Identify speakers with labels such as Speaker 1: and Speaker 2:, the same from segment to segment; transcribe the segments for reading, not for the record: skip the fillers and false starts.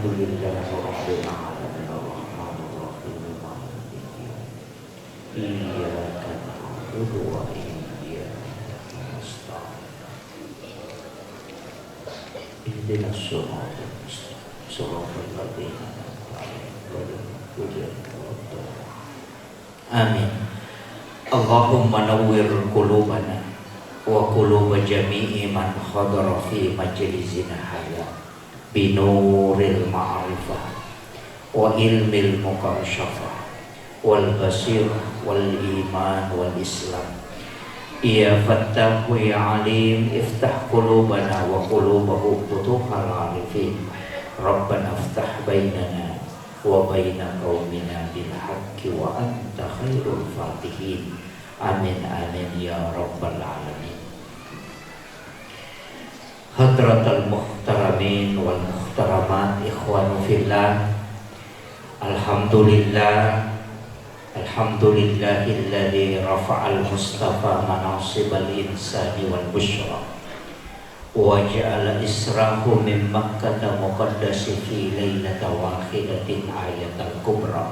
Speaker 1: Alhamdulillahi rabbil alamin arrahmanir rahim maliki yaumiddin iyyaka na'budu wa iyyaka nasta'in ihdinas siratal mustaqim siratal ladzina an'amta 'alaihim. Amin. Allahumma nawwir qulubana wa quluba jami'i man hadara fi majlisina hadza binuril ma'rifah wa ilmil mukashafah wal basirah wal iman wal islam. Ya Fattahu ya Alim, iftah qulubana wa qulubahu futuhal arifin. Rabbana iftah bainana wa baina qaumina bil haqqi wa anta khairul fatihin. Amin amin ya rabbal alamin. Hadratal muhtaramin wal muhtaramat, ikhwanu fillah. Alhamdulillahilladzi rafa'al mustafa manasibal insani wal busyra wa ja'ala israhu min makkah muqaddasi fi lailata wahidatin ayatal kubra.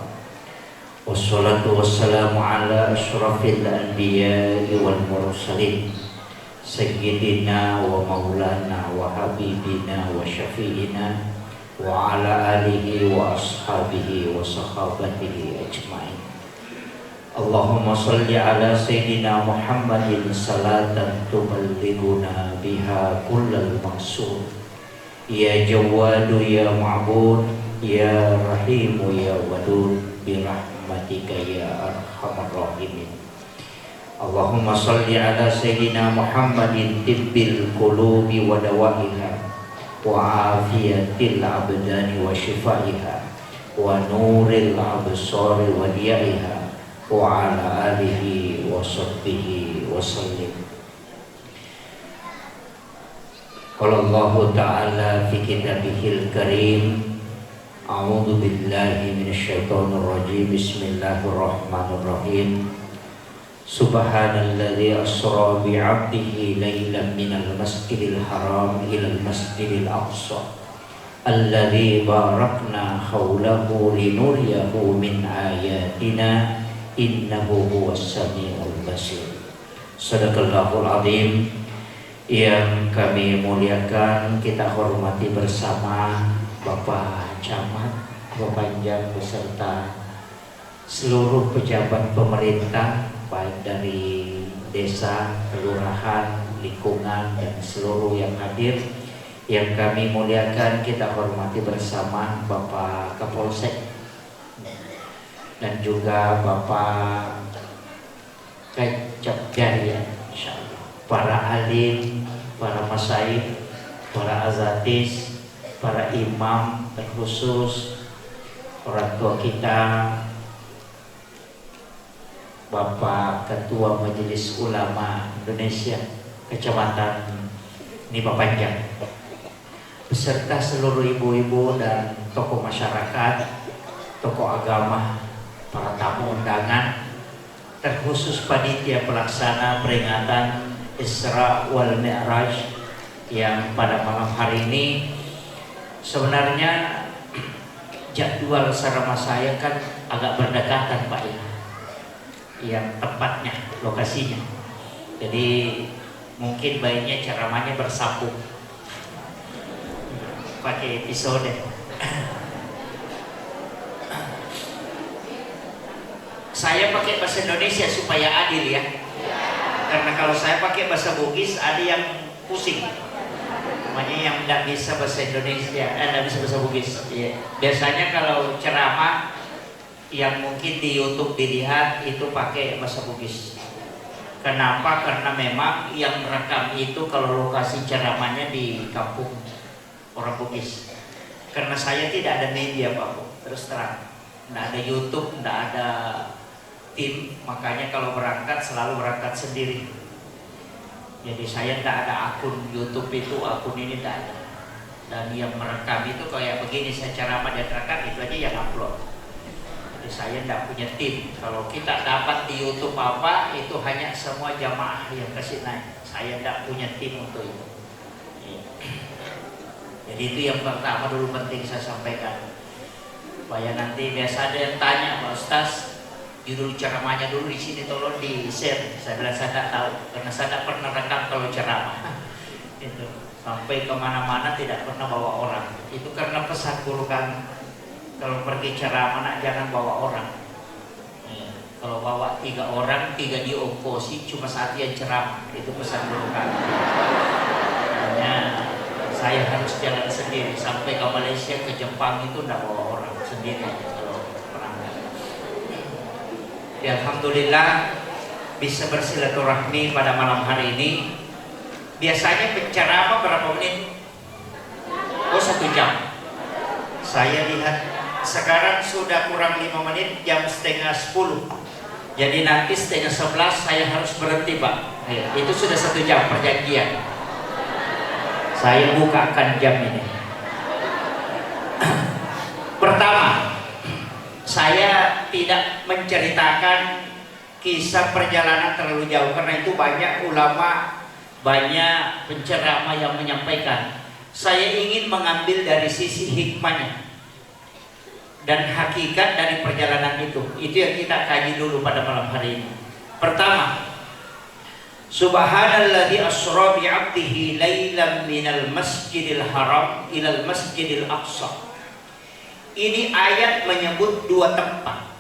Speaker 1: Wassalatu wassalamu ala asyrafil anbiya'i wal mursalin Sayyidina wa maulana wa habibina wa syafi'ina wa ala alihi wa ashabihi wa sahabatihi ajma'in. Allahumma salli ala Sayyidina Muhammadin salatan tuballighuna biha kullal maqsud. Ya Jawadu ya Ma'bud, ya Rahimu ya Wadud, birahmatika ya arhamar rahimin. Allahumma salli ala Sayyidina Muhammadin tibbil qulubi wa dawaiha wa afiyatil abdani wa shifaiha wa nuril absari wa diyaiha wa ala alihi wa sahbihi wa sallim. Qala Allah Ta'ala fi kitabihil karim, a'udzu billahi minasyaitonir rajim, bismillahirrahmanirrahim. Subhanalladzi asra bi'abdihi laylan minal masjidil haram ilal masjidil aqsa alladzi barakna haulahu linuriyahu min ayatina innahu huwas samiul basir. Sadaqallahul azim. Yang kami muliakan, kita hormati bersama Bapak Camat, Bapak Panjang beserta seluruh pejabat pemerintah baik dari desa, kelurahan, lingkungan dan seluruh yang hadir. Yang kami muliakan, kita hormati bersama Bapak Kapolsek dan juga Bapak Kecap Jaya, insyaallah, para alim, para masyayikh, para azatis, para imam, terkhusus orang tua kita, Bapak Ketua Majelis Ulama Indonesia Kecamatan Nipa Panjang, beserta seluruh ibu-ibu dan tokoh masyarakat, tokoh agama, para tamu undangan, terkhusus panitia pelaksana peringatan Isra wal Mi'raj yang pada malam hari ini. Sebenarnya jadwal sarama saya kan agak berdekatan Pak ya, yang tempatnya, lokasinya. Jadi mungkin baiknya ceramahnya bersambung pakai episode. Saya pakai bahasa Indonesia supaya adil ya. Karena kalau saya pakai bahasa Bugis ada yang pusing. Namanya yang tidak bisa bahasa Indonesia, tidak bisa bahasa Bugis. Ya. Biasanya kalau ceramah yang mungkin di YouTube dilihat itu pakai bahasa Bugis. Kenapa? Karena memang yang merekam itu kalau lokasi ceramahnya di kampung orang Bugis. Karena saya tidak ada media Pak Bu, terus terang, tidak ada YouTube, tidak ada tim, makanya kalau berangkat selalu berangkat sendiri. Jadi saya tidak ada akun YouTube itu, akun ini tidak ada. Dan yang merekam itu kayak begini, saya ceramah dan rekam itu aja yang upload. Jadi saya tidak punya tim. Kalau kita dapat di YouTube apa, itu hanya semua jamaah yang kasih naik. Saya tidak punya tim untuk itu. Jadi itu yang pertama dulu penting saya sampaikan. Supaya nanti biasa ada yang tanya, Pak Ustaz, judul ceramahnya dulu di sini tolong di share. Saya bilang saya tidak tahu karena saya tidak pernah rekam kalau ceramah. Itu sampai kemana-mana tidak pernah bawa orang. Itu karena pesan guru kami. Kalau pergi ceramah jangan bawa orang. Kalau bawa 3 orang, 3 diongkosi, cuma 1 yang ceramah. Itu pesan guru kami. Makanya saya harus jalan sendiri sampai ke Malaysia, ke Jepang itu tidak bawa orang sendiri. Kalau pernah. Ya, alhamdulillah bisa bersilaturahmi pada malam hari ini. Biasanya penceramah berapa menit? Oh, 1 jam. Saya lihat sekarang sudah kurang 5 menit, jam setengah 10. Jadi nanti setengah 11 saya harus berhenti, Pak. Itu sudah 1 jam perjanjian. Saya bukakan jam ini. Pertama, saya tidak menceritakan kisah perjalanan terlalu jauh karena itu banyak ulama, banyak penceramah yang menyampaikan. Saya ingin mengambil dari sisi hikmahnya dan hakikat dari perjalanan itu. Itu yang kita kaji dulu pada malam hari ini. Pertama, Subhanalladzi asra bi 'abdihi lailan minal masjidil haram ilal masjidil aqsa. Ini ayat menyebut 2 tempat.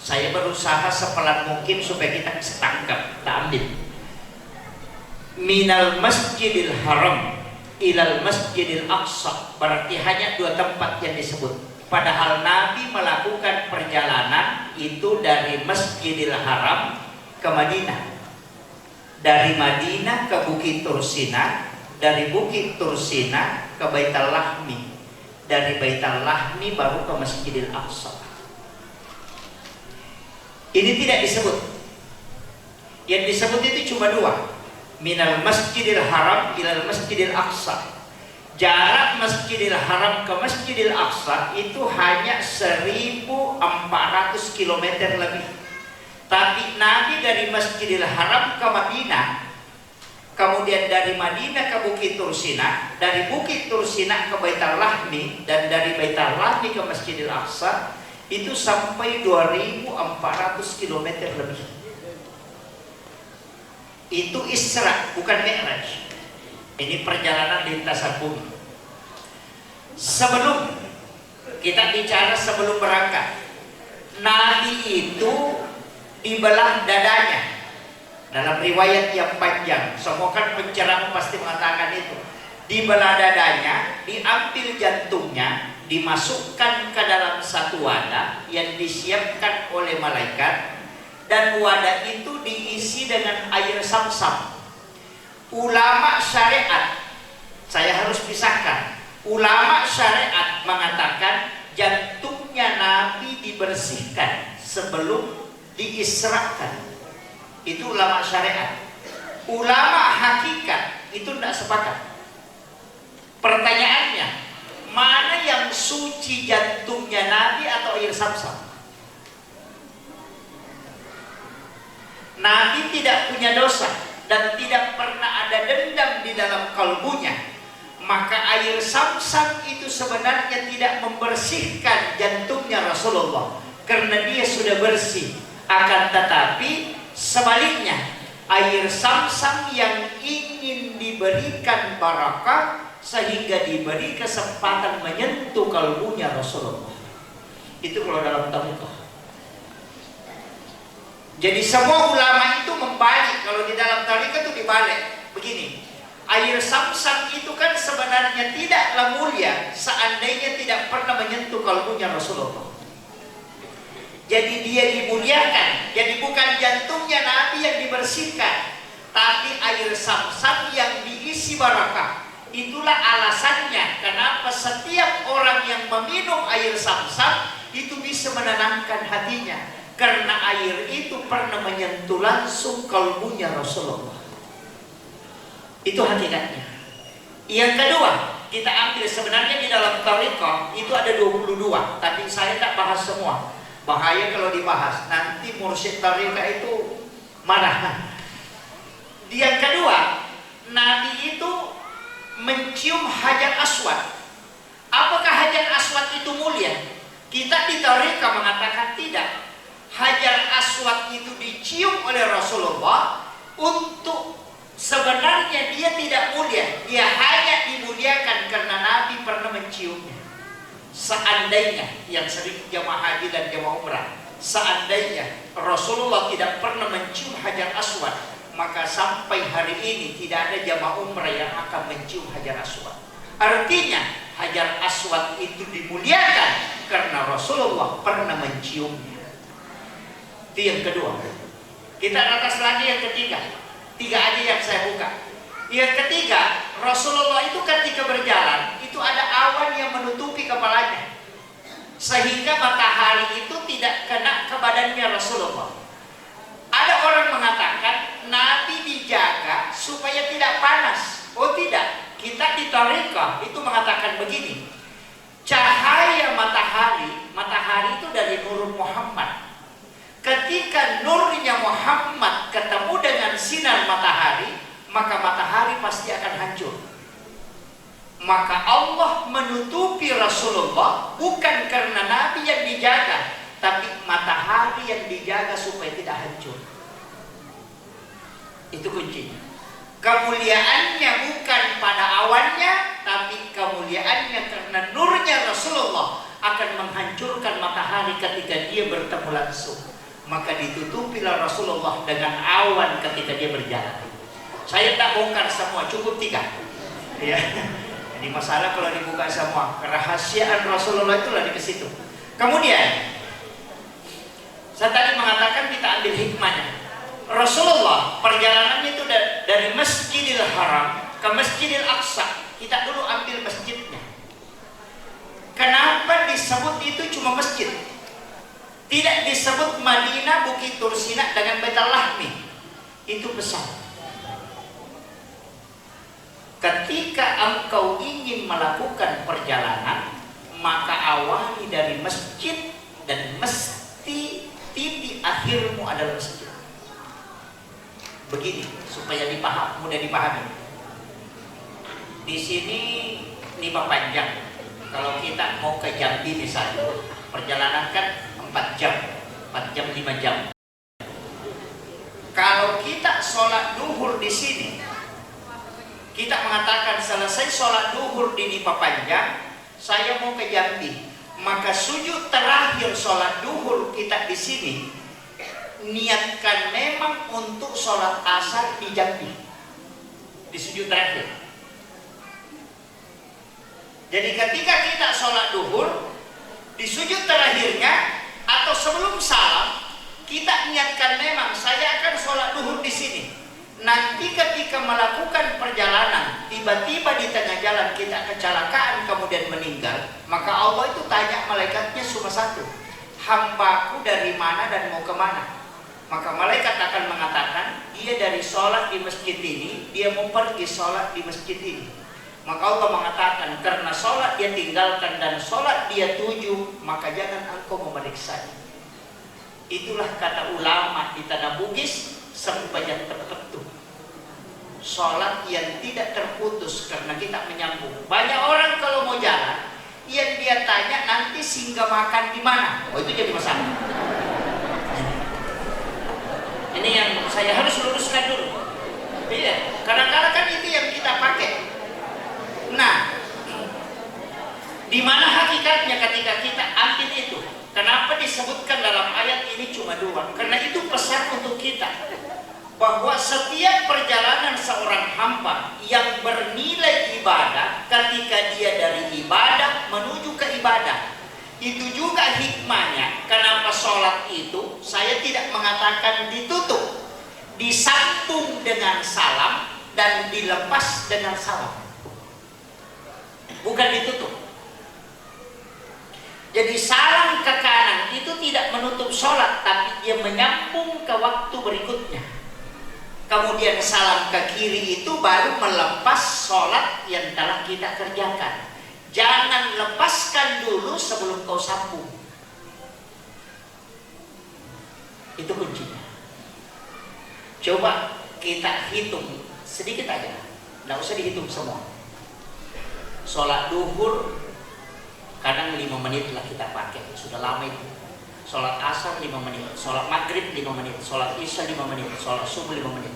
Speaker 1: Saya berusaha sepelan mungkin supaya kita bisa tangkap, kita ambil. Minal masjidil haram ilal masjidil aqsa, berarti hanya 2 tempat yang disebut. Padahal Nabi melakukan perjalanan itu dari Masjidil Haram ke Madinah, dari Madinah ke Bukit Tursina, dari Bukit Tursina ke Baitul Lahmi, dari Baitul Lahmi baru ke Masjidil Aqsa. Ini tidak disebut. Yang disebut itu cuma 2. Minal Masjidil Haram ilal Masjidil Aqsa. Jarak Masjidil Haram ke Masjidil Aqsa itu hanya 1400 km lebih. Tapi Nabi dari Masjidil Haram ke Madinah, kemudian dari Madinah ke Bukit Tursina, dari Bukit Tursina ke Baitul Lahmi, dan dari Baitul Lahmi ke Masjidil Aqsa itu sampai 2400 km lebih. Itu Isra, bukan Mi'raj. Ini perjalanan lintasan bumi. Sebelum kita bicara sebelum berangkat, Nabi itu dibelah dadanya. Dalam riwayat yang panjang, semua kan penceramah pasti mengatakan itu. Dibelah dadanya, diambil jantungnya, dimasukkan ke dalam satu wadah yang disiapkan oleh malaikat, dan wadah itu diisi dengan air Zamzam. Ulama syariat, saya harus pisahkan. Ulama syariat mengatakan jantungnya Nabi dibersihkan sebelum diisrakan. Itu ulama syariat. Ulama hakikat itu tidak sepakat. Pertanyaannya, mana yang suci, jantungnya Nabi atau air Zamzam? Nabi tidak punya dosa dan tidak pernah ada dendam di dalam kalbunya, maka air Zamzam itu sebenarnya tidak membersihkan jantungnya Rasulullah karena dia sudah bersih. Akan tetapi sebaliknya, air Zamzam yang ingin diberikan barakah sehingga diberi kesempatan menyentuh kalbunya Rasulullah. Itu kalau dalam tariqah. Jadi semua ulama itu membalik. Kalau di dalam tariqah itu dibalik. Begini, air Zamzam itu kan sebenarnya tidaklah mulia seandainya tidak pernah menyentuh kalbunya Rasulullah. Jadi dia dimuliakan. Jadi bukan jantungnya Nabi yang dibersihkan, tapi air Zamzam yang diisi barakah. Itulah alasannya kenapa setiap orang yang meminum air Zamzam itu bisa menenangkan hatinya, karena air itu pernah menyentuh langsung kalbunya Rasulullah. Itu hakikatnya. Yang kedua, kita ambil sebenarnya di dalam tariqah itu ada 22, tapi saya tak bahas semua. Bahaya kalau dibahas, nanti mursyid tariqah itu marah. Yang kedua, Nabi itu mencium Hajar Aswad. Apakah Hajar Aswad itu mulia? Kita di Tarekat mengatakan tidak. Hajar Aswad itu dicium oleh Rasulullah untuk sebenarnya dia tidak mulia. Dia hanya dimuliakan karena Nabi pernah menciumnya. Seandainya yang sering jamaah haji dan jamaah umrah, seandainya Rasulullah tidak pernah mencium Hajar Aswad, maka sampai hari ini tidak ada jamaah umrah yang akan mencium Hajar Aswad. Artinya Hajar Aswad itu dimuliakan karena Rasulullah pernah menciumnya. Itu yang kedua. Kita atas lagi yang ketiga. 3 aja yang saya buka. Yang ketiga, Rasulullah itu ketika berjalan itu ada awan yang menutupi kepalanya, sehingga matahari itu tidak kena ke badannya Rasulullah. Ada orang mengatakan Nabi dijaga supaya tidak panas. Oh tidak, kita di Tarekat itu mengatakan begini. Cahaya matahari itu dari nur Muhammad. Ketika nurnya Muhammad ketemu dengan sinar matahari, maka matahari pasti akan hancur. Maka Allah menutupi Rasulullah bukan karena Nabi yang dijaga, tapi matahari yang dijaga supaya tidak hancur. Itu kuncinya. Kemuliaannya bukan pada awannya, tapi kemuliaannya karena nurnya Rasulullah akan menghancurkan matahari ketika dia bertemu langsung. Maka ditutupilah Rasulullah dengan awan ketika dia berjalan. Saya tak bongkar semua, cukup 3. Ya. Jadi masalah kalau dibuka semua, kerahasiaan Rasulullah itu lari ke situ. Kemudian saya tadi mengatakan kita ambil hikmahnya. Rasulullah perjalanannya itu dari Masjidil Haram ke Masjidil Aqsa. Kita dulu ambil masjidnya. Kenapa disebut itu cuma masjid? Tidak disebut Madinah, Bukit Tursina dengan Baitul Lahmi. Itu besar. Ketika engkau ingin melakukan perjalanan, maka awali dari masjid, dan mesti titik akhirmu adalah masjid. Begini supaya mudah dipahami. Di sini Nipah Panjang. Kalau kita mau ke Jambi misalnya, perjalanan kan 4 jam, 5 jam. Kalau kita sholat duhur di sini, kita mengatakan selesai sholat duhur di Nipah Panjang, saya mau ke Jambi. Maka sujud terakhir sholat duhur kita di sini, niatkan memang untuk sholat asar di Jambi, di sujud terakhir. Jadi ketika kita sholat duhur, di sujud terakhirnya atau sebelum salam, kita niatkan memang saya akan sholat duhur di sini. Nanti ketika melakukan perjalanan, tiba-tiba di tengah jalan kita kecelakaan kemudian meninggal, maka Allah itu tanya malaikatnya cuma satu, hambaku dari mana dan mau kemana? Maka malaikat akan mengatakan, dia dari sholat di masjid ini, dia mau pergi sholat di masjid ini. Maka Allah mengatakan, karena sholat dia tinggalkan dan sholat dia tuju, maka jangan engkau memeriksanya. Itulah kata ulama di tanah Bugis, sembahyang tertentu, sholat yang tidak terputus karena kita menyambung. Banyak orang kalau mau jalan, yang dia tanya nanti singgah makan di mana. Oh itu jadi masalah. Ini yang saya harus luruskan dulu. Iya, kadang-kadang kan itu yang kita pakai. Nah, di mana hakikatnya ketika kita ambil itu? Kenapa disebutkan dalam ayat ini cuma 2? Karena itu pesan untuk kita, bahwa setiap perjalanan seorang hamba yang bernilai ibadah, ketika dia dari ibadah menuju ke ibadah, itu juga hikmahnya. Kenapa sholat itu saya tidak mengatakan ditutup, disambung dengan salam dan dilepas dengan salam, bukan ditutup. Jadi salam ke kanan itu tidak menutup sholat, tapi dia menyambung ke waktu berikutnya. Kemudian salam ke kiri itu baru melepas sholat yang telah kita kerjakan. Jangan lepaskan dulu sebelum kau sambung. Itu kuncinya. Coba kita hitung sedikit aja, nggak usah dihitung semua. Sholat duhur 5 menit lah kita pakai, sudah lama itu. Sholat asar 5 menit, sholat maghrib 5 menit, sholat isya 5 menit, sholat subuh 5 menit.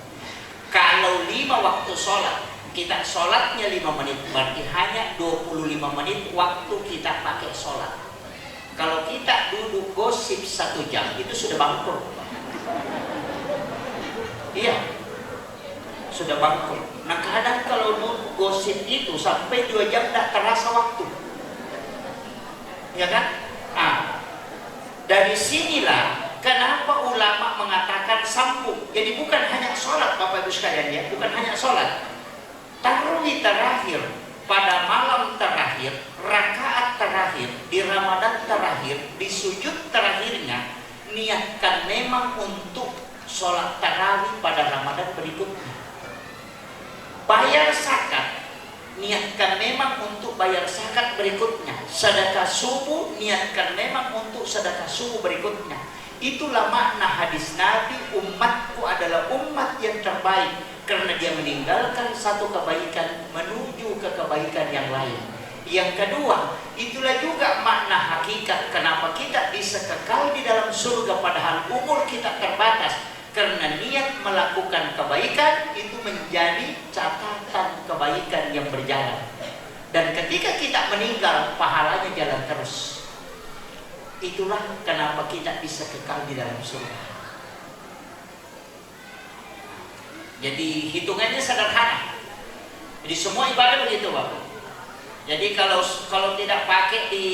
Speaker 1: Kalau 5 waktu sholat, kita sholatnya 5 menit, berarti hanya 25 menit waktu kita pakai sholat. Kalau kita duduk gosip 1 jam, itu sudah bangkrut. Iya, sudah bangkrut. Nah kadang kalau duduk gosip itu sampai 2 jam tidak terasa waktu, ya kan? Dari sinilah kenapa ulama mengatakan sambung. Jadi bukan hanya sholat Bapak Ibu sekalian ya, bukan hanya sholat. Tarawih terakhir, pada malam terakhir, rakaat terakhir, di Ramadan terakhir, di sujud terakhirnya, niatkan memang untuk sholat tarawih pada Ramadan berikutnya. Bayar zakat, niatkan memang untuk bayar zakat berikutnya. Sedekah subuh, niatkan memang untuk sedekah subuh berikutnya. Itulah makna hadis Nabi, umatku adalah umat yang terbaik, karena dia meninggalkan satu kebaikan menuju ke kebaikan yang lain. Yang kedua, itulah juga makna hakikat kenapa kita bisa kekal di dalam surga padahal umur kita terbatas, karena niat melakukan kebaikan itu menjadi catatan kebaikan yang berjalan. Dan ketika kita meninggal, pahalanya jalan terus. Itulah kenapa kita bisa kekal di dalam surga. Jadi hitungannya sederhana. Jadi semua ibadah begitu Bapak. Jadi kalau tidak pakai di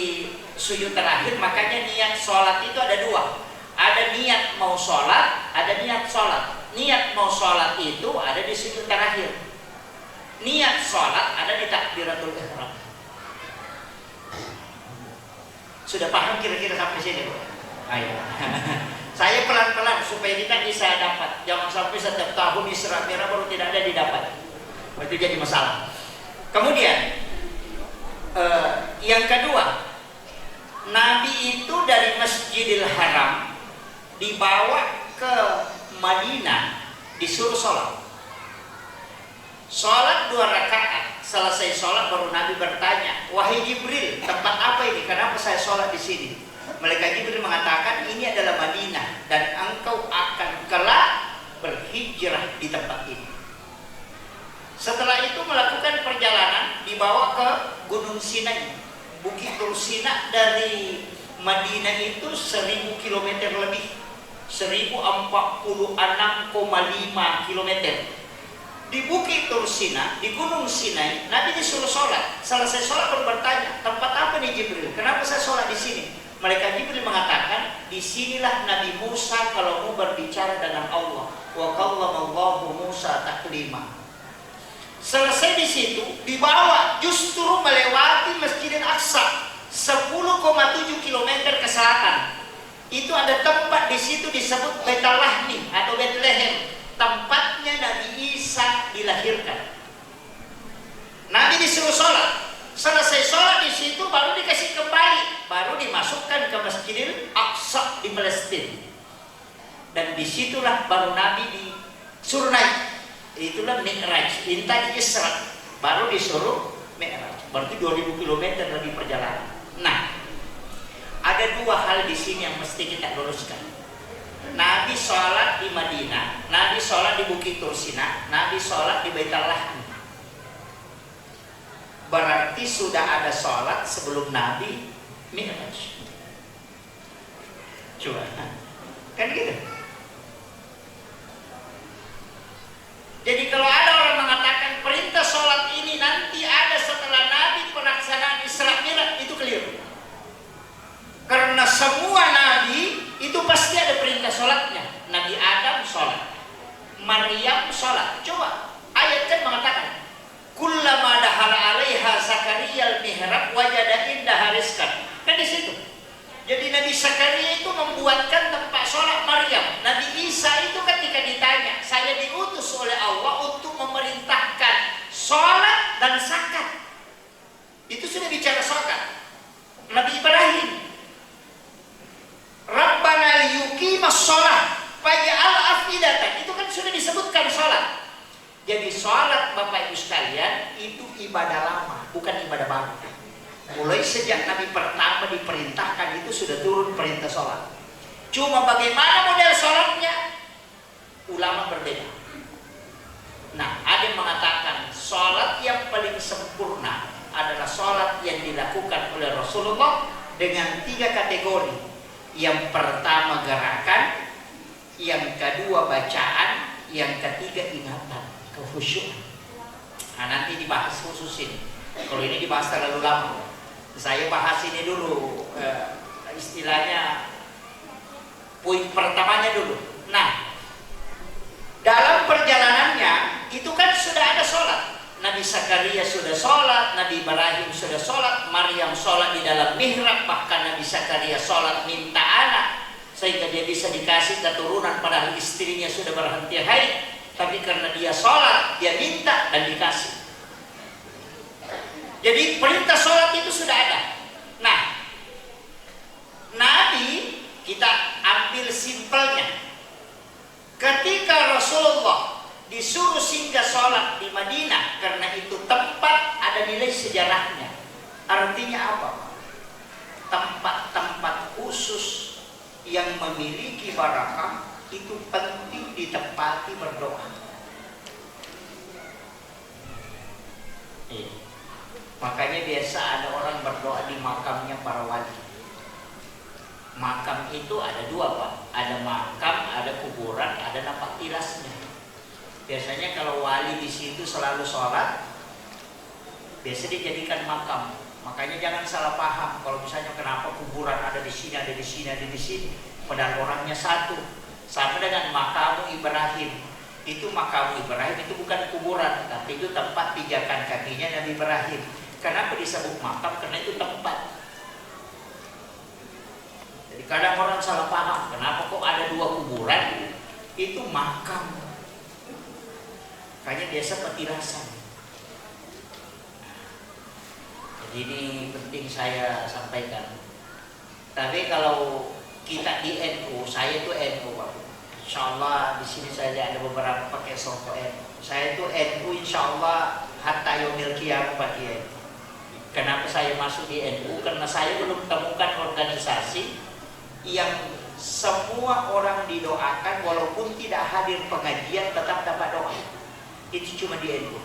Speaker 1: sujud terakhir, makanya niat sholat itu ada 2. Ada niat mau sholat, ada niat sholat. Niat mau sholat itu ada di sujud terakhir. Niat sholat ada di takbiratul ihram. Sudah paham kira-kira sampai sini Bu? Ayo. Saya pelan-pelan supaya kita bisa dapat. Jangan sampai setiap tahun Isra Mi'raj baru tidak ada didapat. Itu jadi masalah. Kemudian yang kedua, Nabi itu dari Masjidil Haram dibawa ke Madinah, disuruh sholat. Sholat 2 rakaat. Selesai sholat baru Nabi bertanya, wahai Jibril, tempat apa ini? Kenapa saya sholat di sini? Malaikat Jibril mengatakan, ini adalah Madinah dan engkau akan kelak berhijrah di tempat ini. Setelah itu melakukan perjalanan, dibawa ke Gunung Sinai. Bukit Tursina dari Madinah itu 1000 km lebih, 1046,5 km. Di Bukit Tursina, di Gunung Sinai, Nabi disuruh sholat. Selesai sholat baru bertanya, tempat apa nih Jibril? Kenapa saya sholat di sini? Malaikat Jibril mengatakan, disinilah Nabi Musa kalau mau berbicara dengan Allah. Wa kallamallahu Musa taklima. Selesai di situ, dibawa justru melewati Masjidil Aqsa, 10,7 km ke selatan. Itu ada tempat di situ disebut Baitul Lahmi atau Bethlehem, tempatnya Nabi Isa dilahirkan. Nabi disuruh sholat. Selesai sholat di situ baru dikasih kembali, baru dimasukkan ke Masjidil Aqsa di Palestina. Dan disitulah baru Nabi disuruh naik. Itulah Mi'raj, intan Isra, baru disuruh Mi'raj. Berarti 2000 km lagi perjalanan. Nah, ada 2 hal di sini yang mesti kita luruskan. Nabi sholat di Madinah, Nabi sholat di Bukit Tursina, Nabi sholat di Baitul Lahmi. Berarti sudah ada sholat sebelum Nabi Mi'raj. Coba, kan gitu. Jadi kalau ada orang mengatakan perintah sholat ini nanti ada setelah Nabi pelaksanaan Isra Mi'raj, itu keliru. Karena semua Nabi itu pasti ada perintah sholatnya. Nabi Adam sholat, Maryam sholat. Coba ayat kan mengatakan, kullama dahala alaiha Zakaria al-mihrab wajada indaha rizqan. Kan di situ. Jadi Nabi Zakaria itu membuatkan tempat sholat Maryam. Nabi Isa itu ketika ditanya, saya diutus oleh Allah untuk memerintahkan sholat dan zakat. Itu sudah bicara zakat. Nabi Ibrahim, Rabbana liyuqimas sholat faj'al afidatan. Itu kan sudah disebutkan sholat. Jadi sholat Bapak Ibu sekalian itu ibadah lama, bukan ibadah baru. Mulai sejak Nabi pertama Allah diperintahkan itu sudah turun perintah sholat. Cuma bagaimana model sholatnya, ulama berbeda. Nah, ada yang mengatakan sholat yang paling sempurna adalah sholat yang dilakukan oleh Rasulullah dengan 3 kategori. Yang pertama gerakan, yang kedua bacaan, yang ketiga ingatan, kekhusyuan. Nah, nanti dibahas khusus ini. Kalau ini dibahas terlalu lama. Saya bahas ini dulu, istilahnya poin pertamanya dulu. Nah, dalam perjalanannya itu kan sudah ada sholat. Nabi Zakaria sudah sholat, Nabi Ibrahim sudah sholat, Maryam sholat di dalam mihrab, bahkan Nabi Zakaria sholat minta anak sehingga dia bisa dikasih keturunan, padahal istrinya sudah berhenti haid, tapi karena dia sholat, dia minta dan dikasih. Jadi perintah sholat itu sudah ada. Nah, Nabi kita ambil simpelnya. Ketika Rasulullah disuruh singgah sholat di Madinah, karena itu tempat ada nilai sejarahnya. Artinya apa? Tempat-tempat khusus yang memiliki barakah itu penting ditempati berdoa. Makanya biasa ada orang berdoa di makamnya para wali. Makam itu ada 2, Pak. Ada makam, ada kuburan, ada napak tilasnya. Biasanya kalau wali di situ selalu sholat, biasa dijadikan makam. Makanya jangan salah paham. Kalau misalnya kenapa kuburan ada di sini, ada di sini, ada di sini, padahal orangnya satu. Sama dengan makam Ibrahim. Itu makam Ibrahim itu bukan kuburan, tapi itu tempat pijakan kakinya Nabi Ibrahim. Kenapa disebut makam? Karena itu tempat. Jadi kadang orang salah paham. Kenapa kok ada 2 kuburan? Itu makam. Kayaknya biasa petilasan. Jadi ini penting saya sampaikan. Tapi kalau kita di NU, saya itu NU, Pak. Insya Allah di sini saya ada beberapa pakai songkok NU. Saya itu NU insya Allah hatta yaumil qiyamah, Pak Kiai. Kenapa saya masuk di NU? Karena saya belum temukan organisasi yang semua orang didoakan walaupun tidak hadir pengajian tetap dapat doa. Itu cuma di NU.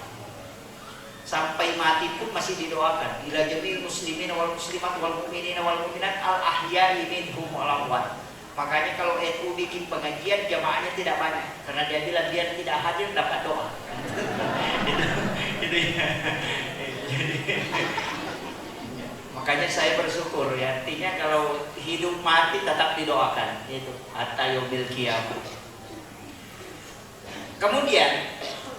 Speaker 1: Sampai mati pun masih didoakan. Ila jamil muslimin wal muslimat wal mu'minin wal mu'minat al ahya'i minhum wal amwat. Makanya kalau NU bikin pengajian jamaahnya tidak banyak karena dia bilang dia tidak hadir dapat doa. itu ya. Makanya saya bersyukur ya, artinya kalau hidup mati tetap didoakan itu hatta yaumil qiyamah. Kemudian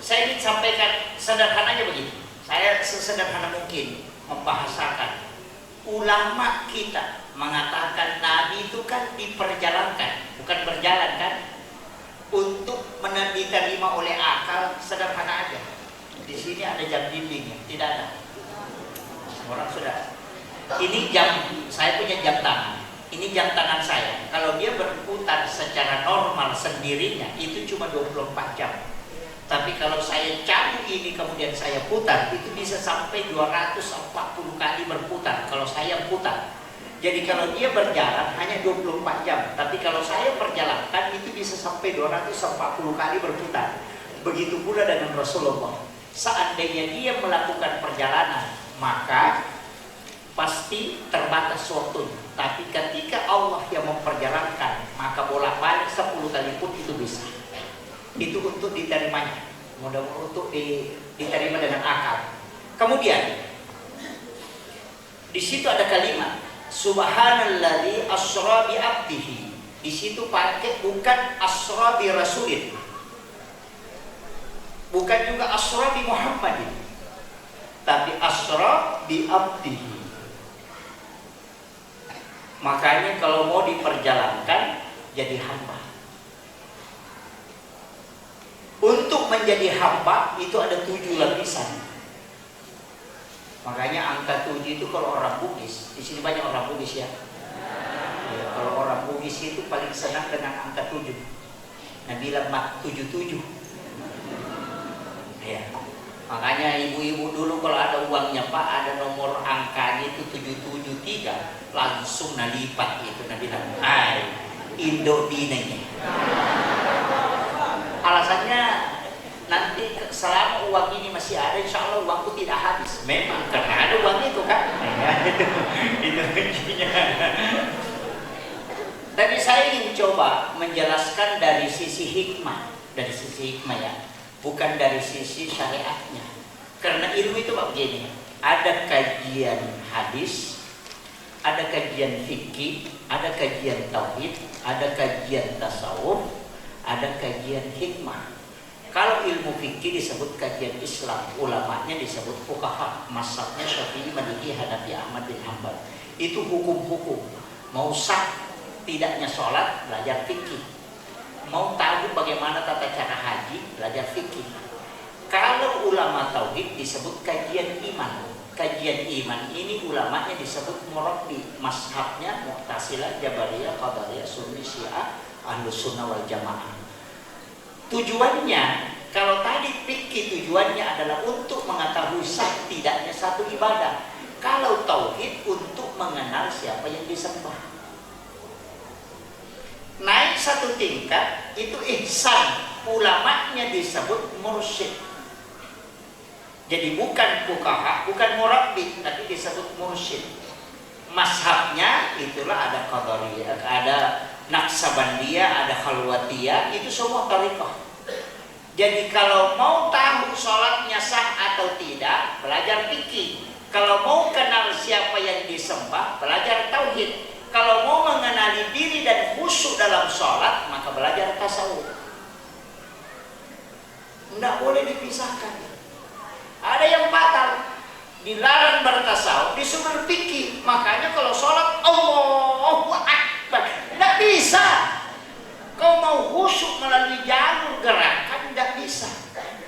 Speaker 1: saya ingin sampaikan sederhananya begini. Saya sesederhana mungkin membahasakan. Ulama kita mengatakan Nabi itu kan diperjalankan, bukan berjalan kan, untuk diterima oleh akal. Sederhana aja. Di sini ada jam dindingnya, tidak ada. Orang sudah. Ini jam, saya punya jam tangan. Ini jam tangan saya. Kalau dia berputar secara normal sendirinya itu cuma 24 jam. Tapi kalau saya cabut ini kemudian saya putar, itu bisa sampai 240 kali berputar kalau saya putar. Jadi kalau dia berjalan hanya 24 jam, tapi kalau saya perjalankan itu bisa sampai 240 kali berputar. Begitu pula dengan Rasulullah. Seandainya dia melakukan perjalanan, maka pasti terbatas waktunya. Tapi ketika Allah yang memperjalankan, maka bolak-balik 10 kali pun itu bisa. Itu untuk diterimanya, mudah-mudahan untuk diterima dengan akal. Kemudian di situ ada kalimat Subhanalladzi asra bi 'abdihi. Di situ pakai bukan asra bi rasulin, bukan juga asra bi Muhammadin, tapi asra bi 'abdihi. Makanya kalau mau diperjalankan jadi hamba. Untuk menjadi hamba itu ada 7 lapisan. Makanya angka 7 itu kalau orang Bugis, di sini banyak orang Bugis ya. Kalau orang Bugis itu paling senang dengan angka 7. Nah bilang 77. Ya. Makanya ibu-ibu dulu kalau ada uangnya Pak, ada nomor angkanya itu 773, langsung nalipat itu, Nabi bilang, hai Indo dinanya. Alasannya nanti selama uang ini masih ada, insya Allah uangku tidak habis. Memang karena ada uang itu kan. Itu kuncinya. Tapi saya ingin coba menjelaskan dari sisi hikmah, ya, bukan dari sisi syariatnya. Karena ilmu itu begini, ada kajian hadis, ada kajian fikih, ada kajian tauhid, ada kajian tasawuf, ada kajian hikmah. Kalau ilmu fikih disebut kajian Islam, ulamanya disebut fuqaha, mazhabnya Syafi'i, Maliki, Hanafi, Ahmad bin Hanbal. Itu hukum-hukum. Mau sah tidaknya sholat, belajar fikih. Mau tahu bagaimana tata cara haji, belajar fikih. Kalau ulama tauhid disebut kajian iman. Kajian iman ini ulamanya disebut murabbi, mazhabnya Mu'tazilah, Jabariyah, Qadariyah, Sunni, Syiah, Ahlus Sunnah wal Jamaah. Tujuannya, kalau tadi fikih tujuannya adalah untuk mengetahui sah tidaknya satu ibadah. Kalau tauhid untuk mengenal siapa yang disembah. Naik satu tingkat itu ihsan, ulamanya disebut mursyid. Jadi bukan fuqaha, bukan murabbi, tapi disebut mursyid. Mazhabnya itulah ada Qadariyah, ada Naqsabandiyah, ada Khalwatiyah, itu semua thariqah. Jadi kalau mau tahu sholatnya sah atau tidak, belajar fikih. Kalau mau kenal siapa yang disembah, belajar tauhid. Kalau mau mengenali diri dan khusyuk dalam sholat, maka belajar tasawuf. Tidak boleh dipisahkan. Ada yang batal, dilarang bertasawuf, disuruh fikih. Makanya kalau sholat Allahu Akbar, tidak bisa. Kau mau khusyuk melalui jalur gerakan, tidak bisa.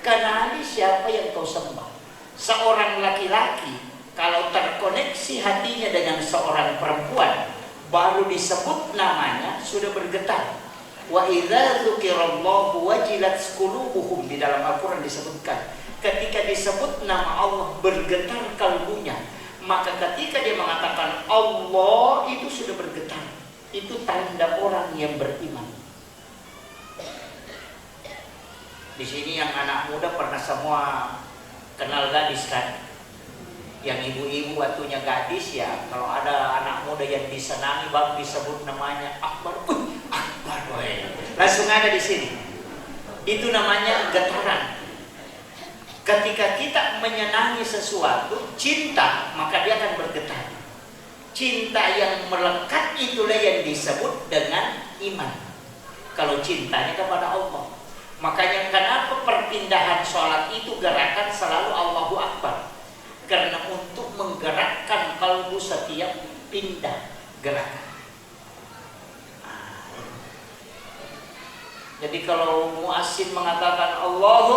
Speaker 1: Kenali siapa yang kau sembah. Seorang laki-laki kalau terkoneksi hatinya dengan seorang perempuan, baru disebut namanya sudah bergetar. Wa idza dzukirallahu wajilat qulubuhum, di dalam Al-Qur'an disebutkan ketika disebut nama Allah bergetar kalbunya. Maka ketika dia mengatakan Allah, itu sudah bergetar. Itu tanda orang yang beriman. Di sini yang anak muda pernah semua kenal gadis kan? Yang ibu-ibu waktunya gadis ya, kalau ada anak muda yang disenangi baru disebut namanya Akbar. Akbar, woy. Langsung ada di sini. Itu namanya getaran. Ketika kita menyenangi sesuatu, cinta, maka dia akan bergetar. Cinta yang melekat itulah yang disebut dengan iman. Kalau cintanya kepada Allah. Makanya kenapa perpindahan sholat itu gerakan selalu Allahu Akbar. Karena untuk menggerakkan kalbu setiap pindah gerakan. Jadi kalau muazzin mengatakan Allahu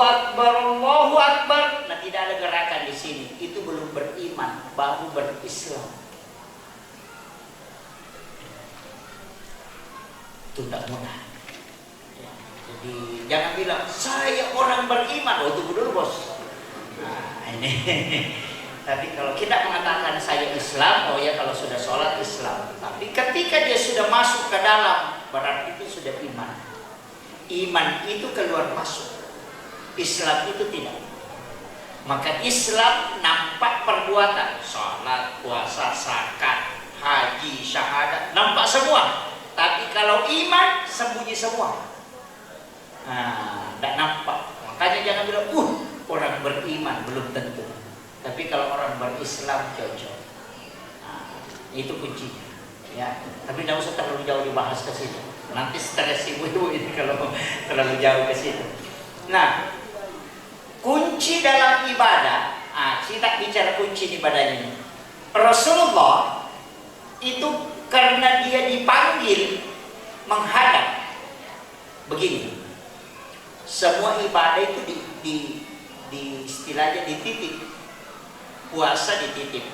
Speaker 1: Akbar, nah tidak ada gerakan di sini, itu belum beriman, baru berislam. Itu tidak mudah. Jadi jangan bilang saya orang beriman, oh tunggu dulu bos. Nah ini. Tapi kalau kita mengatakan saya Islam, oh ya kalau sudah sholat Islam. Tapi ketika dia sudah masuk ke dalam, berarti itu sudah iman. Iman itu keluar masuk, Islam itu tidak. Maka Islam nampak perbuatan, sholat, puasa, zakat, haji, syahadat, nampak semua. Tapi kalau iman sembunyi semua. Nah, tidak nampak. Makanya jangan bilang, orang beriman, belum tentu. Tapi kalau orang berislam cocok. Nah, itu kuncinya. Ya, tapi tidak usah terlalu jauh dibahas ke situ. Nanti stres ibu-ibu ini kalau terlalu jauh ke situ. Nah, kunci dalam ibadah. Kita bicara kunci ibadah ini. Rasulullah itu karena dia dipanggil menghadap. Begini. Semua ibadah itu di istilahnya dititip. Puasa dititip,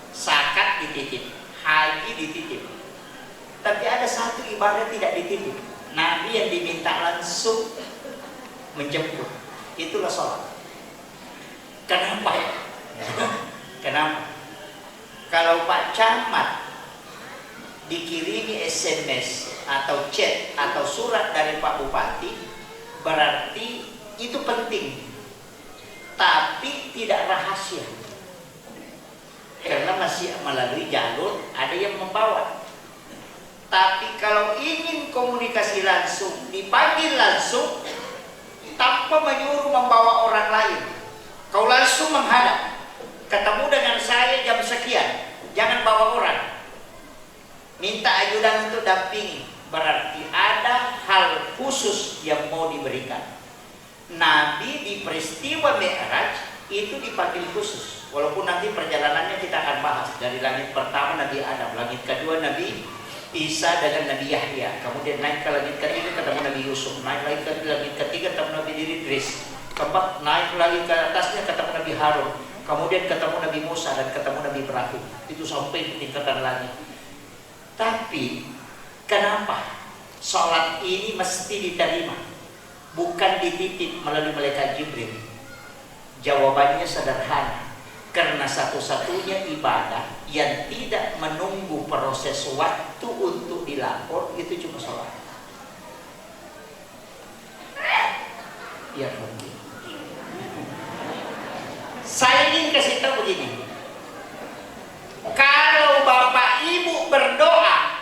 Speaker 1: zakat dititip, haji dititip. Tapi ada satu ibadah tidak dititip. Nabi yang diminta langsung menjemput. Itulah sholat. Kenapa ya? Kenapa? Kalau Pak Camat dikirimi SMS atau chat atau surat dari Pak Bupati, berarti itu penting, tapi tidak rahasia, karena masih melalui jalur ada yang membawa. Tapi kalau ingin komunikasi langsung, dipanggil langsung tanpa menyuruh membawa orang lain. Kau langsung menghadap, ketemu dengan saya jam sekian, jangan bawa orang. Minta ajudan untuk dampingi, berarti ada hal khusus yang mau diberikan. Nabi di peristiwa Mi'raj itu dipanggil khusus, walaupun nanti perjalanannya kita akan bahas. Dari langit pertama Nabi Adam, langit kedua Nabi Isa dengan Nabi Yahya, kemudian naik ke langit ketiga ketemu Nabi Yusuf, naik lagi ke langit ketiga ketemu Nabi Idris, keempat naik lagi ke atasnya ketemu Nabi Harun, kemudian ketemu Nabi Musa dan ketemu Nabi Ibrahim. Itu sampai tingkatan langit. Tapi kenapa sholat ini mesti diterima, bukan dititip melalui malaikat Jibril? Jawabannya sederhana, karena satu-satunya ibadah yang tidak menunggu proses waktu untuk dilapor itu cuma sholat. Ya, saya ingin kasih tahu begini, kalau bapak ibu berdoa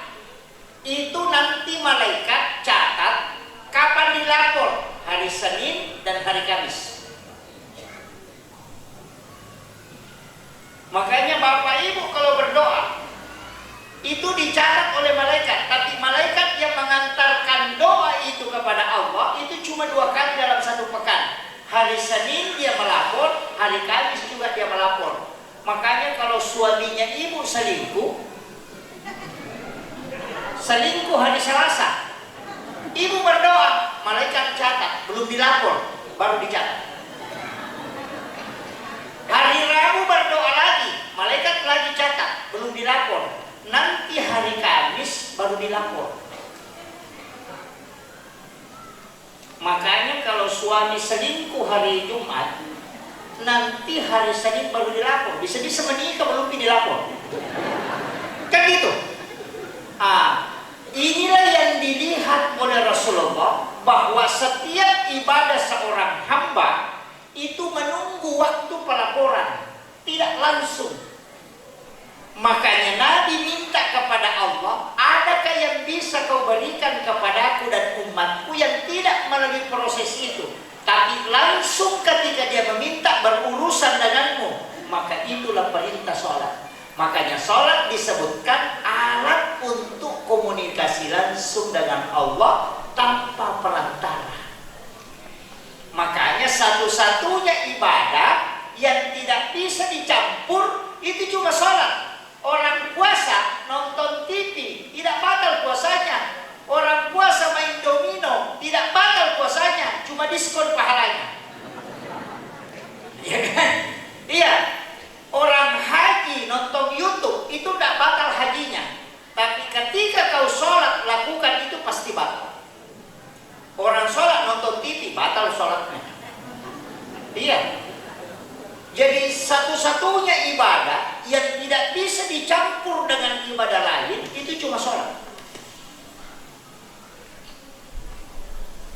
Speaker 1: itu nanti malaikat catat kapan dilapor, hari Senin dan hari Kamis. Makanya bapak ibu kalau berdoa itu dicatat oleh malaikat, tapi malaikat yang mengantarkan doa itu kepada Allah itu cuma 2 kali dalam 1 pekan. Hari Senin dia melapor, hari Kamis juga dia melapor. Makanya kalau suaminya ibu selingkuh hari Selasa, ibu berdoa, malaikat catat, belum dilapor, baru dicatat. Hari Rabu berdoa lagi, malaikat lagi catat, belum dilapor. Nanti hari Kamis baru dilapor. Makanya kalau suami selingkuh hari Jumat, nanti hari Senin baru dilapor. Bisa-bisa menikah belum dilapor. Kan gitu. Inilah yang dilihat oleh Rasulullah, bahwa setiap ibadah seorang hamba itu menunggu waktu pelaporan, tidak langsung. Makanya Nabi minta kepada Allah, adakah yang bisa kau berikan kepadaku dan umatku yang tidak melalui proses itu, tapi langsung ketika dia meminta berurusan denganmu? Maka itulah perintah sholat. Makanya sholat disebutkan alat untuk komunikasi langsung dengan Allah tanpa perantara. Makanya satu-satunya ibadah yang tidak bisa dicampur itu cuma sholat. Orang puasa nonton TV tidak batal puasanya. Orang puasa main domino tidak batal puasanya, cuma diskon pahalanya. Iya kan? Iya. Orang haji nonton YouTube itu tidak batal hajinya, tapi ketika kau sholat lakukan itu pasti batal. Orang sholat nonton TV batal sholatnya. Iya. Jadi satu-satunya ibadah yang tidak bisa dicampur dengan ibadah lain itu cuma sholat.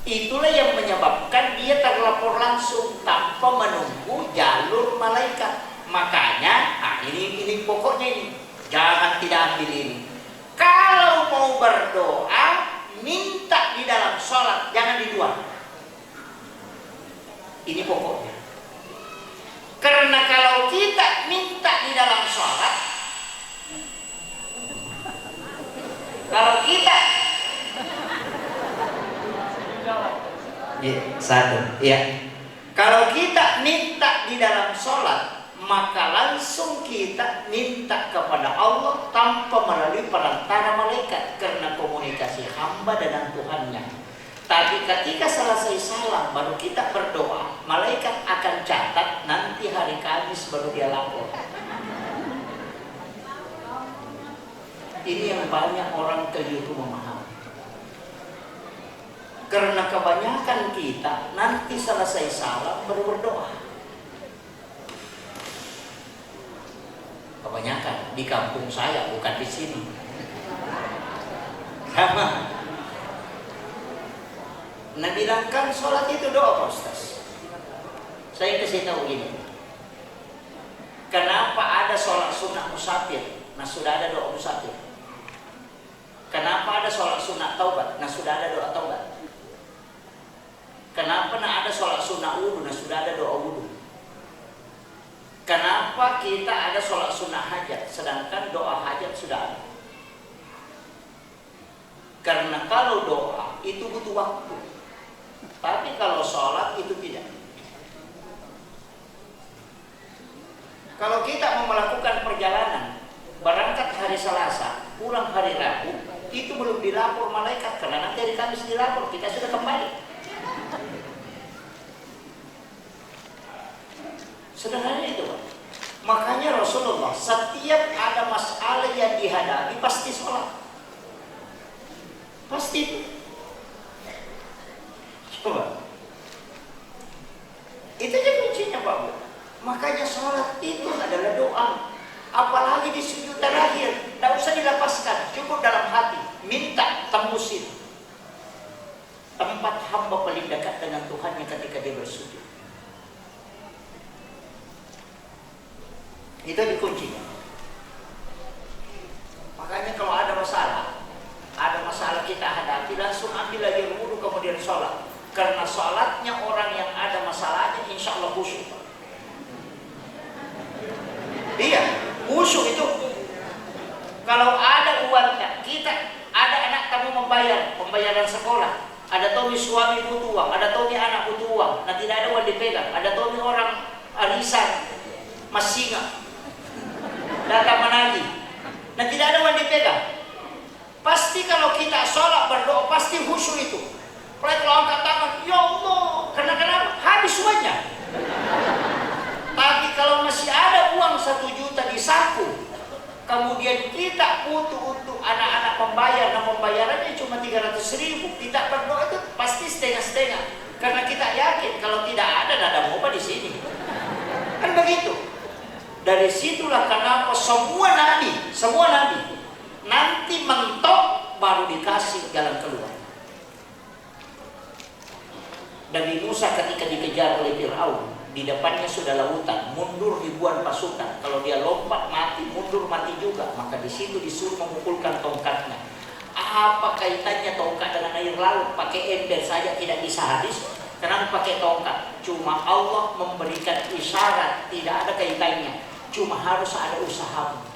Speaker 1: Itulah yang menyebabkan dia terlapor langsung tanpa menunggu jalur malaikat. Makanya, ini pokoknya ini, jangan tidak ambil ini. Kalau mau berdoa, minta di dalam sholat, jangan di luar. Ini pokoknya. Karena kalau kita minta di dalam sholat, kalau kita kalau kita minta di dalam sholat, maka langsung kita minta kepada Allah tanpa melalui perantara malaikat, karena komunikasi hamba dengan Tuhannya. Tapi ketika selesai salam baru kita berdoa, malaikat akan catat, nanti hari Kamis baru dia lapor. Ini yang banyak orang keliru memahami. Karena kebanyakan kita nanti selesai salam baru berdoa. Kebanyakan di kampung saya, bukan di sini. Sama. Nah, bilangkan sholat itu doa Pak Ustaz. Saya kasih tahu gini. Kenapa ada sholat sunnah musafir? Nah, sudah ada doa musafir. Kenapa ada sholat sunnah taubat? Nah, sudah ada doa taubat. Kenapa ada sholat sunnah wudu? Nah, sudah ada doa wudu. Kenapa kita ada sholat sunnah hajat, sedangkan doa hajat sudah ada? Karena kalau doa itu butuh waktu, tapi kalau sholat itu tidak. Kalau kita mau melakukan perjalanan, berangkat hari Selasa, pulang hari Rabu, itu belum dilapor malaikat, karena nanti hari Kamis dilapor, kita sudah kembali. Sederhana itu Pak. Makanya Rasulullah setiap ada masalah yang dihadapi pasti sholat. Pasti. Coba. Itu aja kuncinya Pak Bu. Makanya sholat itu adalah doa. Apalagi di sujud terakhir, tidak usah dilepaskan, cukup dalam hati, minta tembusin. Tempat hamba paling dekat dengan Tuhannya ketika dia bersujud. Itu kuncinya. Makanya kalau ada masalah kita hadapi, langsung ambil lagi wudu kemudian sholat. Karena sholatnya orang yang ada masalahnya insya Allah khusyuk. Iya, khusyuk itu. Kalau ada uang kita, ada anak kamu pembayaran sekolah, ada Tommy suami butuh uang, ada Tommy anak butuh uang, nah tidak ada uang dipegang, ada Tommy orang arisan, masinga, datang menagih, nah tidak ada uang dipegang. Pasti kalau kita sholat berdoa pasti khusyuk itu. Kalau angkat tangan, ya Allah, kenapa? Habis uangnya. Tapi kalau masih ada uang 1 juta di saku, kemudian kita butuh untuk anak-anak membayar, nah pembayarannya cuma 300.000, kita berdoa itu pasti setengah-setengah. Karena kita yakin kalau tidak ada nada moba di sini. Kan begitu. Dari situlah kenapa semua nabi nanti mentok baru dikasih jalan keluar. Nabi Musa ketika dikejar oleh Fir'aun, di depannya sudah lautan, mundur ribuan pasukan. Kalau dia lompat mati, mundur mati juga. Maka di situ disuruh memukulkan tongkatnya. Apa kaitannya tongkat dengan air laut? Pakai ember saja tidak bisa habis. Kenapa pakai tongkat? Cuma Allah memberikan isyarat, tidak ada kaitannya. Cuma harus ada usaha.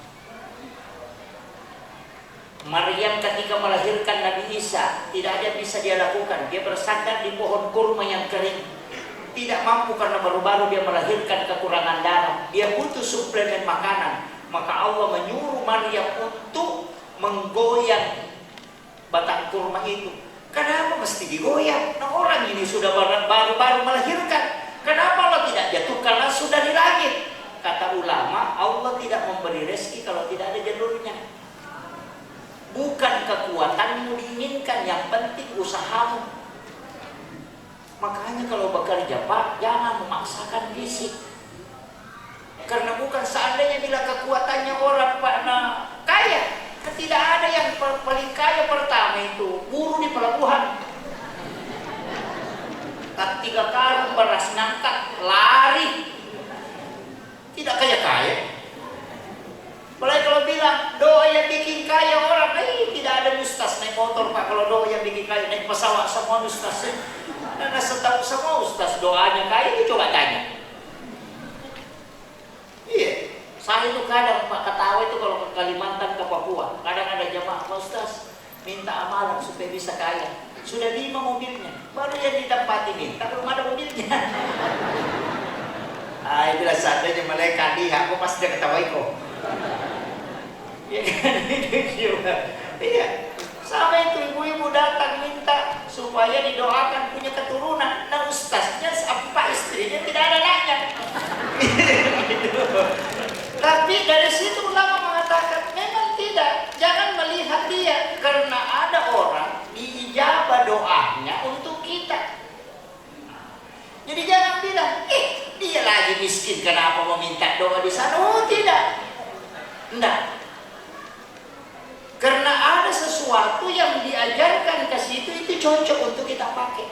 Speaker 1: Maryam ketika melahirkan Nabi Isa, tidak ada yang bisa dia lakukan. Dia bersandar di pohon kurma yang kering. Tidak mampu karena baru-baru dia melahirkan, kekurangan darah. Dia butuh suplemen makanan. Maka Allah menyuruh Maryam untuk menggoyang batang kurma itu. Kenapa mesti digoyang? Nah, orang ini sudah baru-baru melahirkan. Kenapa Allah tidak jatuh? Karena sudah di langit. Kata ulama, Allah tidak memberi rezeki kalau tidak ada jalurnya. Bukan kekuatanmu diinginkan, yang penting usahamu. Makanya kalau bekerja Pak, jangan memaksakan fisik. Karena bukan seandainya bila kekuatannya orang Pak kaya. Tidak ada yang paling kaya pertama itu buruh di pelabuhan. Tak 3 karung beras ngangkat, lari. Tidak kaya-kaya. Apalagi kalau bilang doa yang bikin kaya orang, tidak ada ustaz naik motor Pak. Kalau doa yang bikin kaya naik pesawat semua ustaz. Karena setahu semua ustaz doanya kaya, itu coba tanya. Iya, saya itu kadang Pak ketawa itu kalau ke Kalimantan, ke Papua, kadang ada jamaah, Pak Ustaz minta amalan supaya bisa kaya. Sudah 5 mobilnya, baru yang ditempati minta, belum ada mobilnya. Itulah seandainya malaikat dia, aku pasti dia ketawa kok. Iya kan, itu juga. Iya, sama itu ibu-ibu datang minta supaya didoakan punya keturunan. Nah ustaznya apa istrinya tidak ada anaknya. Tapi dari situ ulama mengatakan memang tidak. Jangan melihat dia, karena ada orang diijabah doanya untuk kita. Jadi jangan bilang, dia lagi miskin kenapa mau minta doa di sana. Oh tidak. sesuatu yang diajarkan ke situ itu cocok untuk kita pakai.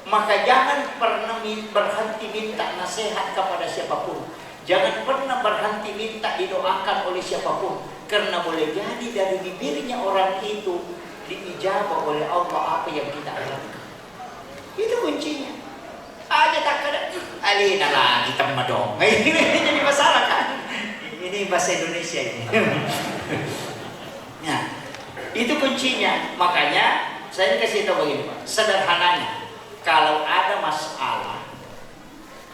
Speaker 1: Maka jangan pernah berhenti minta nasihat kepada siapapun. Jangan pernah berhenti minta didoakan oleh siapapun. Karena boleh jadi dari bibirnya orang itu diijabah oleh Allah apa yang kita alami. Itu kuncinya. Aja tak ada alina lagi teman dong. Ini jadi masalah kan. Ini bahasa Indonesia ini. Nah, itu kuncinya. Makanya saya kasih tahu begini Pak. Sederhananya, kalau ada masalah,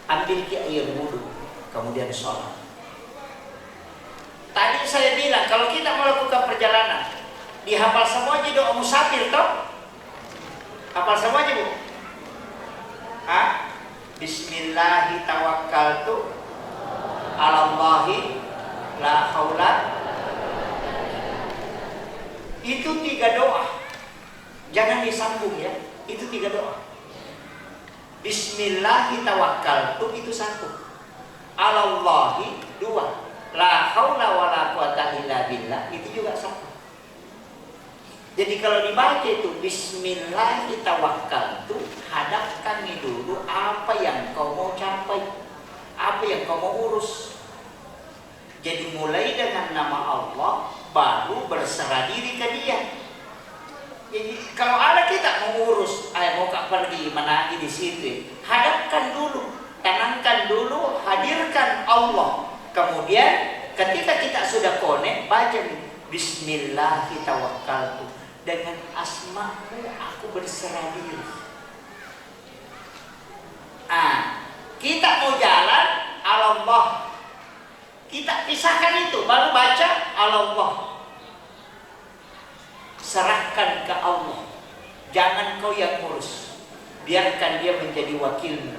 Speaker 1: ambil air wudhu, kemudian sholat. Tadi saya bilang kalau kita melakukan perjalanan, dihafal semua aja doa musafir toh? Hafal semua aja Bu? Hah? Bismillahi tawakkaltu alallahi la haula. Itu 3 doa. Jangan disambung ya. Itu 3 doa. Bismillahi tawakkaltu itu 1. Alallahi 2. La haula wala quwata illa billah itu juga 1. Jadi kalau dibaca itu Bismillahi tawakkaltu, hadapkan dulu apa yang kau mau capai, apa yang kau mau urus. Jadi mulai dengan nama Allah, baru berserah diri ke Dia. Jadi kalau ada kita mau urus, mau pergi menagi di situ, hadapkan dulu, tenangkan dulu, hadirkan Allah. Kemudian ketika kita sudah connect, baca Bismillahi tawakkaltu, dengan asmamu aku berserah diri. Kita mau jalan Allah, kita pisahkan itu, baru baca Allah. Serahkan ke Allah, jangan kau yang ngurus, biarkan Dia menjadi wakilmu.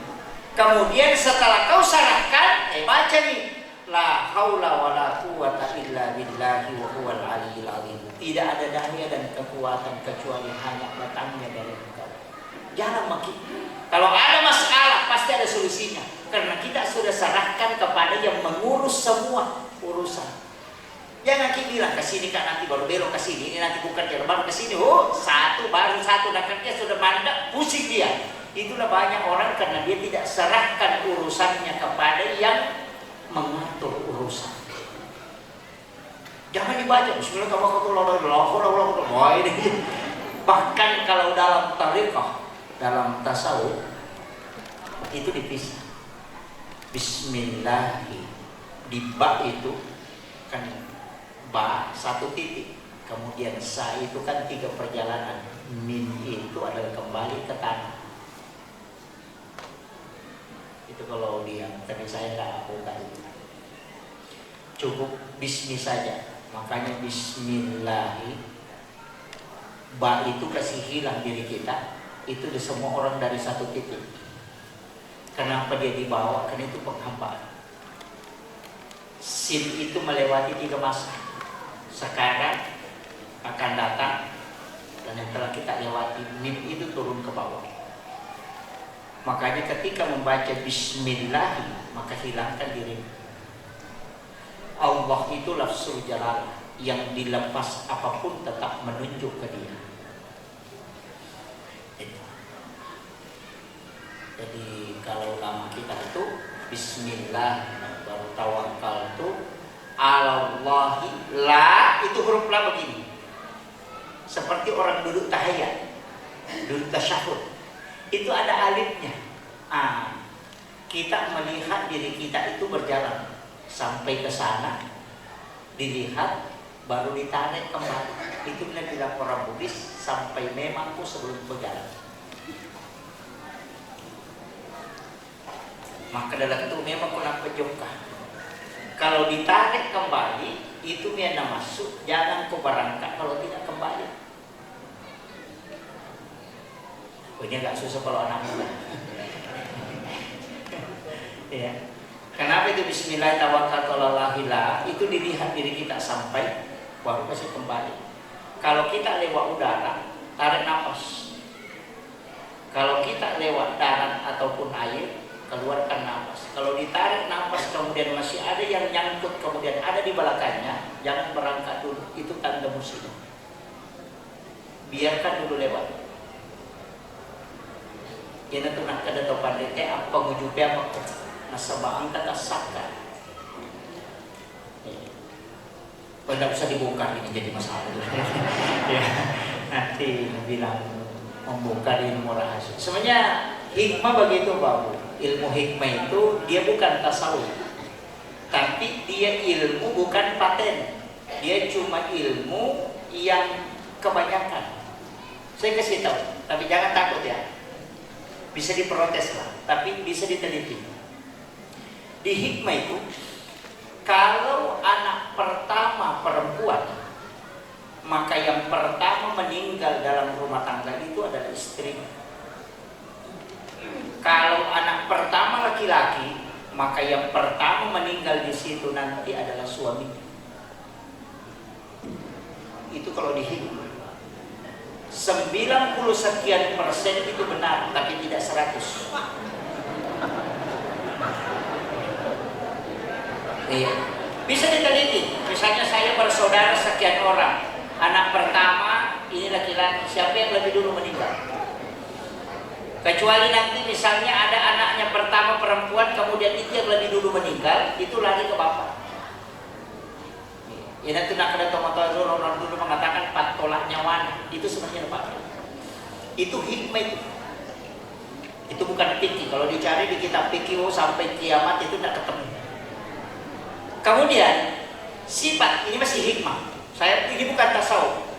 Speaker 1: Kemudian setelah kau serahkan, baca nih, la haula wala quwata illa billahi wa huwal aliyyil azim. Tidak ada daya dan kekuatan kecuali hanya datangnya dari Engkau. Jangan makin. Kalau ada masalah pasti ada solusinya, karena kita sudah serahkan kepada yang mengurus semua urusan. Jangan kita bilang ke sini kan nanti baru belok ke sini, ini nanti bukan jalan baru ke sini. Baru satu dan kerja sudah mandek, pusing dia. Itulah banyak orang karena dia tidak serahkan urusannya kepada yang mengatur urusan. Jangan dibaca Bismillahirrahmanirrahim. Bahkan kalau dalam tariqah, dalam tasawuf itu dipisah. Bismillahi di ba itu kan ba 1 titik, kemudian sa itu kan 3 perjalanan, min itu adalah kembali ke tanah. Itu kalau dia, tapi saya nggak lakukan itu. Cukup bismi saja. Makanya bismillahi, ba itu kasih hilang diri kita. Itu di semua orang dari 1 titik. Kenapa dia dibawa? Karena itu penghambaan. Sin itu melewati 3 masa. Sekarang akan datang, dan yang telah kita lewati. Mim itu turun ke bawah. Makanya ketika membaca bismillah, maka hilangkan dirimu. Allah itu lafzul jalalah, yang dilepas apapun tetap menunjuk ke Dia. Jadi kalau lama kita itu bismillah, baru tawakkaltu alallahi, la itu huruf la begini. Seperti orang duduk tahiyat, duduk tasyahud. Itu ada alifnya. Kita melihat diri kita itu berjalan sampai ke sana, dilihat, baru ditarik kembali. Itu bilang orang Buddhis, sampai memangku sebelum berjalan. Maka dalam itu memang kena pejokah. Kalau ditarik kembali, itu biar masuk. Jangan kau berangkat kalau tidak kembali. Ini agak susah kalau anak muda. Ya. Kenapa itu bismillahirrahmanirrahim? Itu dilihat diri kita sampai baru kasih kembali. Kalau kita lewat udara, tarik nafas. Kalau kita lewat darat ataupun air, keluarkan nafas. Kalau ditarik nafas kemudian masih ada yang nyangkut, kemudian ada di belakangnya, jangan berangkat dulu. Itu tanda musibah. biarkan dulu lewat. Yan ito nakadatopan dito, ang pagujupya mo, nasabaan ka kasaka. Kalau tidak usah dibongkar ini jadi masalah. Ya, nanti bilang membongkar ilmu rahasia. Sebenarnya hikmah begitu Bapak. Ilmu hikmah itu dia bukan tasawuf, tapi dia ilmu bukan paten. Dia cuma ilmu yang kebanyakan. Saya kasih tahu, tapi jangan takut ya. Bisa diprotes lah, tapi bisa diteliti. Di hikmah itu, kalau anak pertama perempuan, maka yang pertama meninggal dalam rumah tangga itu adalah istri. Kalau anak pertama laki-laki, maka yang pertama meninggal di situ nanti adalah suami. Itu kalau di hikmah. 90 sekian persen itu benar, tapi tidak 100. Iya. Bisa diteliti. Misalnya saya bersaudara sekian orang, anak pertama ini laki-laki, siapa yang lebih dulu meninggal? Kecuali nanti misalnya ada anaknya pertama perempuan, kemudian itu yang lebih dulu meninggal, itu lari ke bapak. Ya nanti nak ada tomato orang dulu mengatakan patolak nyawa, itu sebenarnya apa? Itu hikmah itu. Itu bukan fikih. Kalau dicari di kitab fikih sampai kiamat itu tidak ketemu. Kemudian sifat ini masih hikmah. Ini bukan tasawuf.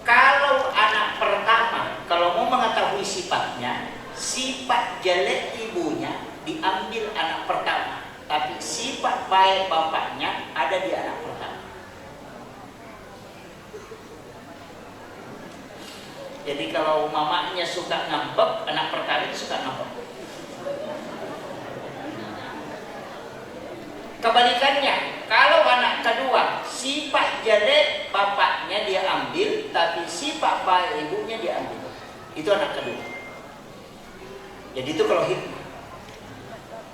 Speaker 1: Kalau anak pertama, kalau mau mengetahui sifatnya, sifat jelek ibunya diambil anak pertama, tapi sifat baik bapaknya ada di anak pertama. Jadi kalau mamanya suka ngambek, anak pertama itu suka ngambek. Kebalikannya, kalau anak kedua sifat jelek bapaknya dia ambil, tapi sifat baik ibunya dia ambil. Itu anak kedua. Jadi itu kalau hikmah.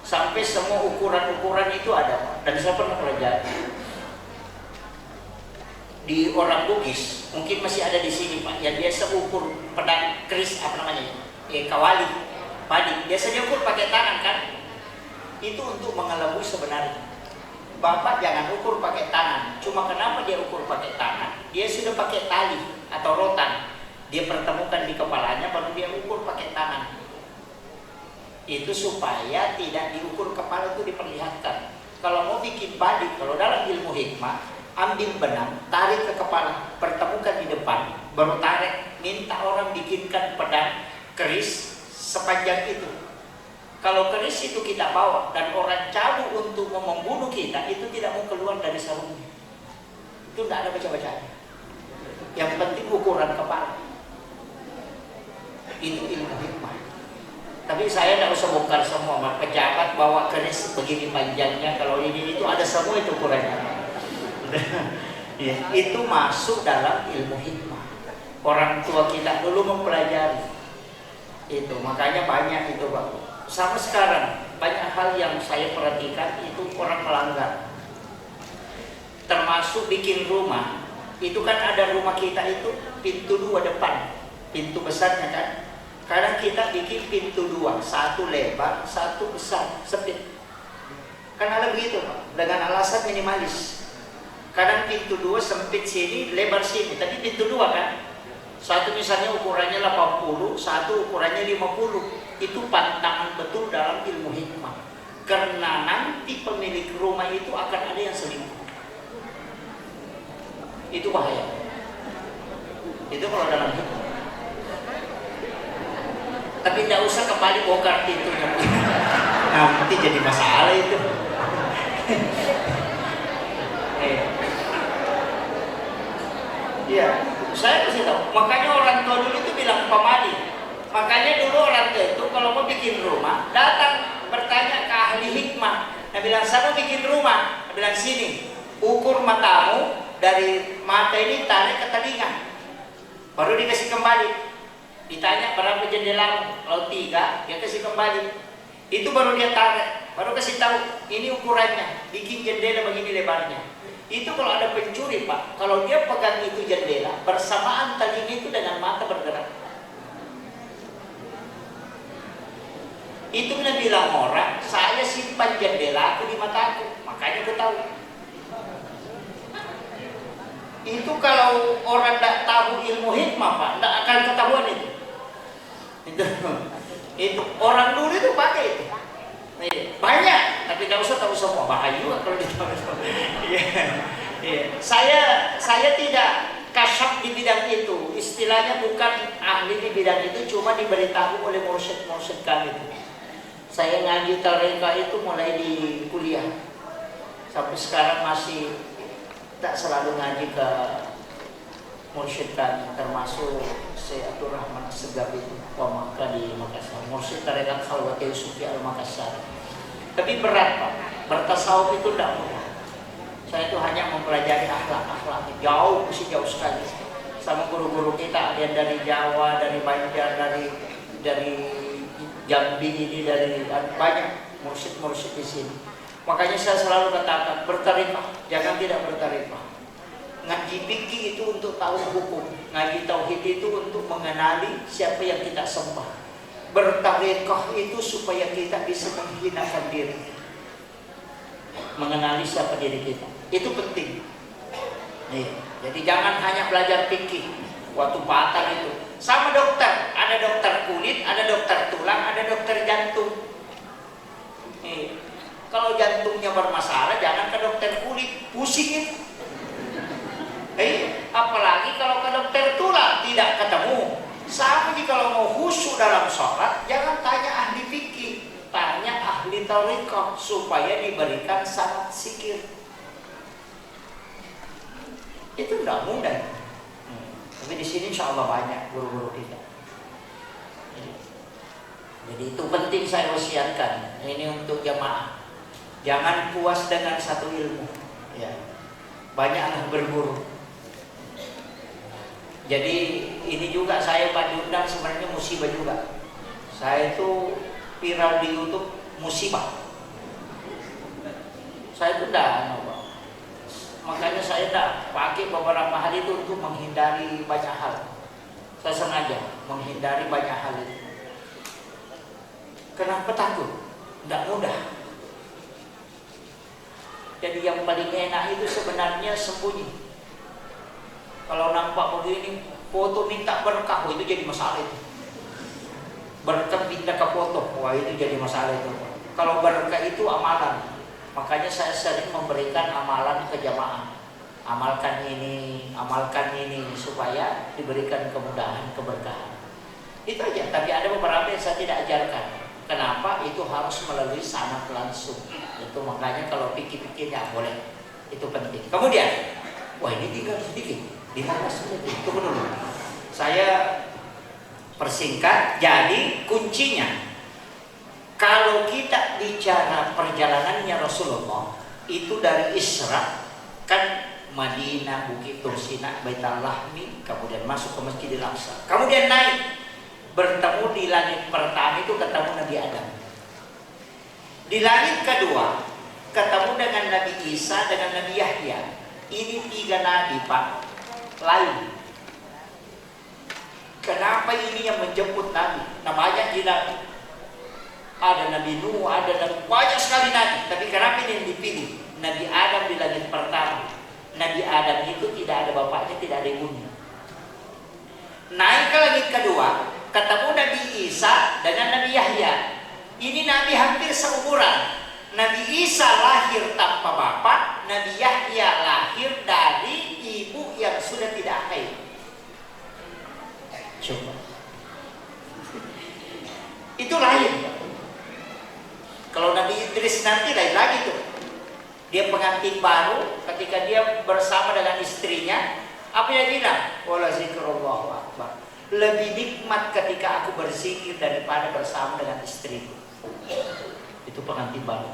Speaker 1: Sampai semua ukuran-ukuran itu ada. Dan saya pernah pelajari di orang Bugis, mungkin masih ada di sini Pak, yang biasa ukur pedang keris apa namanya, kawali, padi. Biasanya ukur pakai tangan kan? Itu untuk mengelabui sebenarnya. Bapak jangan ukur pakai tangan. Cuma kenapa dia ukur pakai tangan? Dia sudah pakai tali atau rotan. Dia pertemukan di kepalanya, baru dia ukur pakai tangan. Itu supaya tidak diukur kepala itu diperlihatkan. Kalau mau bikin badik, kalau dalam ilmu hikmah, ambil benang, tarik ke kepala, pertemukan di depan, baru tarik. Minta orang bikinkan pedang keris sepanjang itu. Kalau keris itu kita bawa dan orang cabut untuk membunuh kita, itu tidak mau keluar dari sarungnya. Itu tidak ada baca-bacanya. Yang penting ukuran kepala. Itu ilmu hikmah. Tapi saya tidak usah bongkar semua. Pejabat bawa keris begini panjangnya, kalau ini itu ada semua itu ukurannya. Ya, itu masuk dalam ilmu hikmah. Orang tua kita dulu mempelajari itu, makanya banyak itu Pak. Sama sekarang banyak hal yang saya perhatikan itu orang melanggar. Termasuk bikin rumah. Itu kan ada rumah kita itu pintu 2 depan, pintu besarnya kan. Kadang kita bikin pintu 2, satu lebar, satu besar, sempit. Kan ada begitu Pak, dengan alasan minimalis. Kadang pintu 2 sempit sini, lebar sini, tapi pintu 2 kan. Satu misalnya ukurannya 80, satu ukurannya 50. Itu pantangan betul dalam ilmu hikmah. Karena nanti pemilik rumah itu akan ada yang selingkuh. Itu bahaya. Itu kalau dalam hikmah. Tapi tidak usah kembali bongkar pintunya. Nanti jadi masalah itu. Iya, saya kasih tahu. Makanya orang tua dulu itu bilang pemadi. Makanya dulu orang tua itu kalau mau bikin rumah, datang bertanya ke ahli hikmah. Dia bilang, saya mau bikin rumah. Dia bilang, sini, ukur matamu dari mata ini tarik ke telinga. Baru dikasih kembali. Ditanya berapa jendela, kalau 3, dia kasih kembali. Itu baru dia tarik, baru kasih tahu, ini ukurannya, bikin jendela begini lebarnya. Itu kalau ada pencuri Pak, kalau dia pegang itu jendela, bersamaan talinya itu dengan mata bergerak. Itu Nabi bilang orang, saya simpan jendela aku di mataku, makanya aku tahu. Itu kalau orang tidak tahu ilmu hikmah Pak, tidak akan ketahuan itu. Itu orang dulu itu pakai itu. Banyak, tapi tidak usah tahu semua, bahaya juga kalau ditahu. Saya tidak kasyaf di bidang itu, istilahnya bukan ahli di bidang itu, cuma diberitahu oleh mursyid kami itu. Saya ngaji tareka itu mulai di kuliah sampai sekarang masih tak selalu ngaji ke mursyid kami, termasuk Syekh Abdul Rahman Segaf itu Wamaka di Makassar, mursyid tarekat Khalwat Yusufi Al-Makassar. Tapi berat Pak, bertasawuf itu tidak mudah. Saya itu hanya mempelajari akhlak jauh, masih jauh sekali. Sama guru-guru kita, ada yang dari Jawa, dari Banjar, dari Jambi ini, dari banyak mursyid-mursyid di sini. Makanya saya selalu katakan bertarifah, jangan tidak bertarifah. Ngaji fikih itu untuk tahu hukum, ngaji tauhid itu untuk mengenali siapa yang kita sembah. Bertarikah itu supaya kita bisa menghinakan diri, mengenali siapa diri kita. Itu penting. Nih, jadi jangan hanya belajar fikih waktu patah itu. Sama dokter, ada dokter kulit, ada dokter tulang, ada dokter jantung. Nih, kalau jantungnya bermasalah jangan ke dokter kulit, pusingin. Apalagi kalau ke dokter tulang tidak ketemu. Sama jika kalau mau khusyuk dalam sholat, jangan tanya ahli fikih, tanya ahli tarekat supaya diberikan syarat zikir. Itu tidak mudah. Tapi di sini insya Allah banyak guru-guru kita. Jadi itu penting saya wasiatkan. Ini untuk jamaah. Jangan puas dengan satu ilmu. Ya. Banyaklah berguru. Jadi ini juga saya Pak diundang sebenarnya musibah juga. Saya itu viral di YouTube musibah. Saya itu makanya saya tidak pakai beberapa hal itu untuk menghindari banyak hal. Saya sengaja menghindari banyak hal itu. Kenapa takut? Tidak mudah. Jadi yang paling enak itu sebenarnya sembunyi. Kalau nampak begini, foto minta berkah, itu jadi masalah itu. Berkah minta ke foto, wah itu jadi masalah itu. Kalau berkah itu amalan. Makanya saya sering memberikan amalan ke jamaah. Amalkan ini supaya diberikan kemudahan, keberkahan. Itu aja, tapi ada beberapa yang saya tidak ajarkan. Kenapa? Itu harus melalui sanad langsung. Itu makanya kalau pikir-pikirnya boleh. Itu penting. Kemudian, wah ini tinggal sedikit. Dimalas sedikit. Tunggu dulu. Saya persingkat. Jadi kuncinya, kalau kita bicara perjalanannya Rasulullah itu dari Isra kan Madinah, Bukit Tursina, Baitul Lahmi, kemudian masuk ke Masjidil Aqsa, kemudian naik bertemu di langit pertama itu ketemu Nabi Adam. Di langit kedua ketemu dengan Nabi Isa dengan Nabi Yahya. Ini 3 nabi Pak lain. Kenapa ini yang menjemput Nabi? Namanya Nabi. Ada Nabi Nuh, ada Nabi, banyak sekali Nabi. Tapi kenapa ini yang dipilih? Nabi Adam di langit pertama. Nabi Adam itu tidak ada bapaknya, tidak ada ibunya. Naik ke langit kedua, ketemu Nabi Isa dengan Nabi Yahya. Ini Nabi hampir seumuran. Nabi Isa lahir tanpa bapak, Nabi Yahya lahir dari ibu yang sudah tidak haid. Coba. Itu lain. Kalau Nabi Idris nanti lain lagi tuh. Dia pengantin baru ketika dia bersama dengan istrinya. Apa yang bilang? Wala zikrullahu akbar. Lebih nikmat ketika aku berzikir daripada bersama dengan istriku. Itu pengantin baru.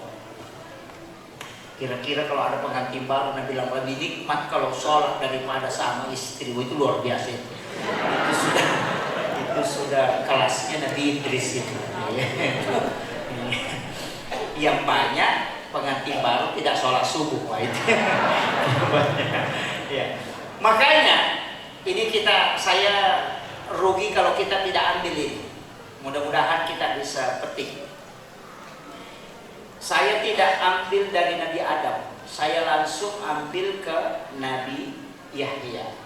Speaker 1: Kira-kira kalau ada pengantin baru Nabi bilang lebih nikmat kalau sholat daripada sama istri. Itu luar biasa. Itu sudah kelasnya Nabi Idris itu. Yang banyak pengantin baru tidak sholat subuh. Wah, itu. Ya. Makanya ini saya rugi kalau kita tidak ambil ini. Mudah-mudahan kita bisa petik. Saya tidak ambil dari Nabi Adam, saya langsung ambil ke Nabi Yahya.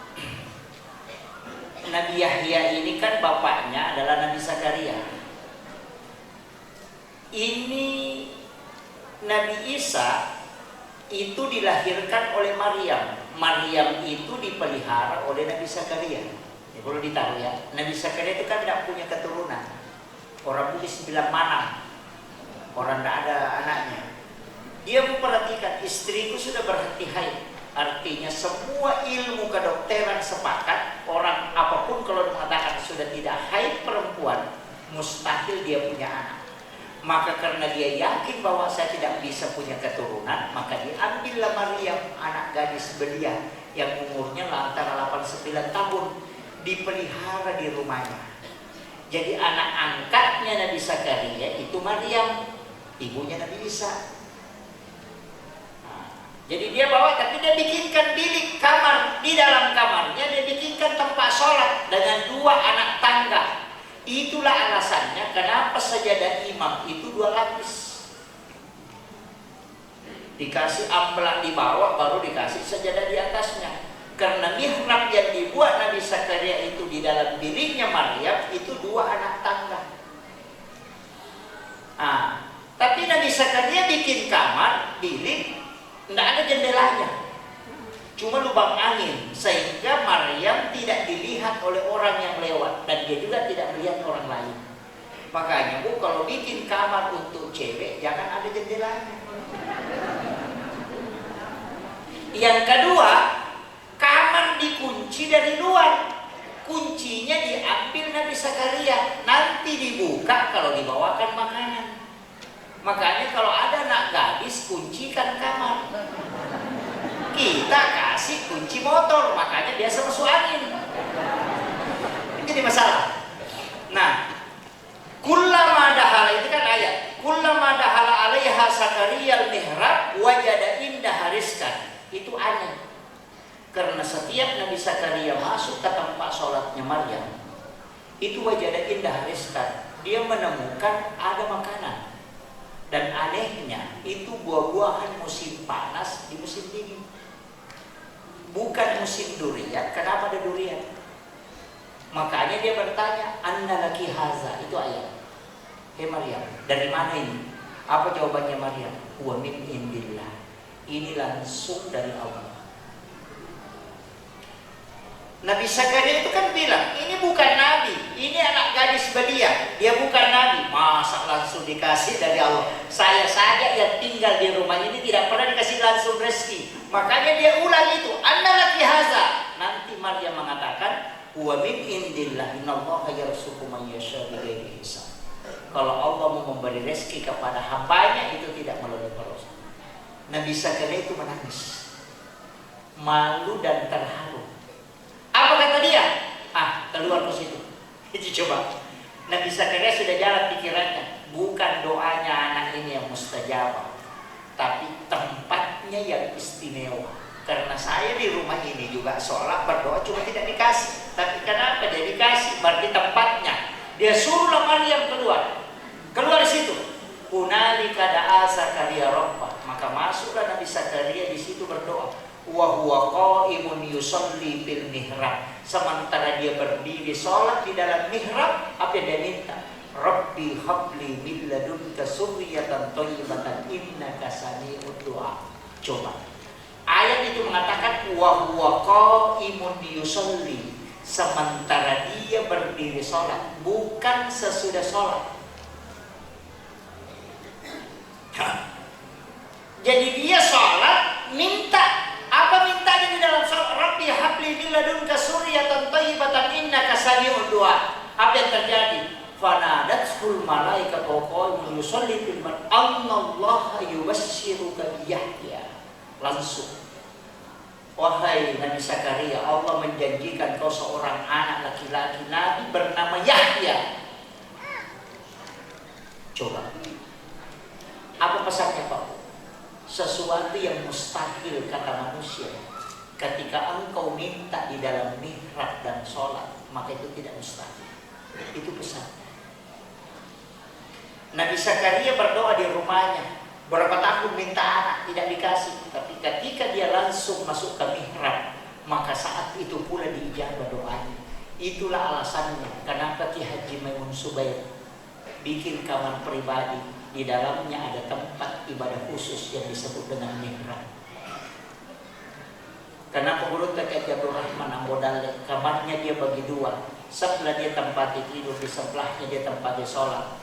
Speaker 1: Nabi Yahya ini kan bapaknya adalah Nabi Zakaria. Ini Nabi Isa itu dilahirkan oleh Maryam. Maryam itu dipelihara oleh Nabi Zakaria. Ya, kalau ditaruh ya, Nabi Zakaria itu kan tidak punya keturunan. Orang Bugis bilang mana? Orang tidak ada anaknya. Dia memperhatikan, istriku sudah berhenti haid. Artinya semua ilmu kedokteran sepakat, orang apapun kalau mengatakan sudah tidak haid perempuan, mustahil dia punya anak. Maka karena dia yakin bahwa saya tidak bisa punya keturunan, maka diambillah Maryam, anak gadis belia yang umurnya antara 8-9 tahun, dipelihara di rumahnya. Jadi anak angkatnya Nabi Zakaria itu Maryam, ibunya Nabi Isa. Jadi dia bawa, tapi dia bikinkan bilik kamar, di dalam kamarnya dia bikinkan tempat sholat dengan 2 anak tangga. Itulah alasannya kenapa sajadah imam itu 2 lapis. Dikasih amplas di bawah, baru dikasih sajadah di atasnya. Karena mihrab yang dibuat Nabi Zakaria itu di dalam biliknya Maryam itu 2 anak tangga. Tapi Nabi Zakaria bikin kamar, bilik, tidak ada jendelanya, cuma lubang angin, sehingga Maryam tidak dilihat oleh orang yang lewat, dan dia juga tidak melihat orang lain. Makanya Bu, kalau bikin kamar untuk cewek jangan ada jendelanya. Yang kedua, kamar dikunci dari luar. Kuncinya diambil Nabi Zakaria, nanti dibuka kalau dibawakan makanan. Makanya kalau ada anak gadis, kuncikan kamar. Kita kasih kunci motor, makanya biasa masuk angin. Ini jadi masalah. Nah, kullama dahala, itu kan ayat. Kullama dahala alaiha Zakaria al-mihrab wajada indaha rizqan. Itu aneh. Karena setiap Nabi Zakaria masuk ke tempat sholatnya Maryam, itu wajada indaha rizqan. Dia menemukan ada makanan. Dan anehnya itu buah-buahan musim panas di musim dingin. Bukan musim durian. Kenapa ada durian? Makanya dia bertanya, anna laki haza. Itu ayat. Hei Maryam, dari mana ini? Apa jawabannya Maryam? Wa min indillah. Ini langsung dari Allah. Nabi Zakaria itu kan bilang, ini bukan nabi, ini anak gadis belia, dia bukan nabi. Masa langsung dikasih dari Allah? Saya saja yang tinggal di rumah ini tidak pernah dikasih langsung rezeki. Makanya dia ulang itu, anna laki haza. Nanti Maryam mengatakan, wa min indillah, innallaha yarzuqu man yasha bighairi hisab. Kalau Allah mau memberi rezeki kepada hambanya, itu tidak melalui proses. Nabi Zakaria itu menangis, malu dan terharu. Apa kata dia? Keluar ke situ. Itu coba. Nabi Zakaria sudah jalan pikirannya. Bukan doanya anak ini yang mustajab, tapi tempatnya yang istimewa. Karena saya di rumah ini juga sholat berdoa cuma tidak dikasih. Tapi kenapa dia dikasih? Berarti tempatnya. Dia suruhlah Maryam keluar. Keluar di situ. Hunalika da'a Zakaria rabbah. Maka masuklah Nabi Zakaria di situ berdoa. Wa huwa qaimun yusalli fil mihrab. Sementara dia berdiri sholat di dalam mihrab, apa yang dia minta? Rabbi habli min ladunka dzurriyyatan thayyibatan innaka sami'ud du'a. Coba. Ayat itu mengatakan wa huwa qaimun yusalli. Sementara dia berdiri sholat, bukan sesudah sholat. Jadi dia sholat minta. Apa mintanya di dalam sholat? Rabbi habli min ladunka dzurriyyatan thayyibatan innaka sami'ud du'a. Apa yang terjadi? Fanadatul malaikatu qaimun yusalli fil mihrab annallaha yubassyiruka bi Yahya. Langsung, wahai Nabi Zakaria, Allah menjanjikan kau seorang anak laki-laki nabi bernama Yahya. Coba. Apa pesannya Pak? sesuatu yang mustahil kata manusia. Ketika engkau minta di dalam mihrab dan sholat, maka itu tidak mustahil. Itu pesan. Nabi Zakaria berdoa di rumahnya, berapa tahun minta anak tidak dikasih, tapi ketika dia langsung masuk ke mihrab, maka saat itu pula diijabah doanya. Itulah alasannya kenapa Ki Haji Maimun Subair bikin kamar pribadi, di dalamnya ada tempat ibadah khusus yang disebut dengan mihrab. Kenapa Guru Teki Abdul Rahman Ambodale kamarnya dia bagi dua, sebelah dia tempat tidur, di sebelahnya dia tempat dia sholat.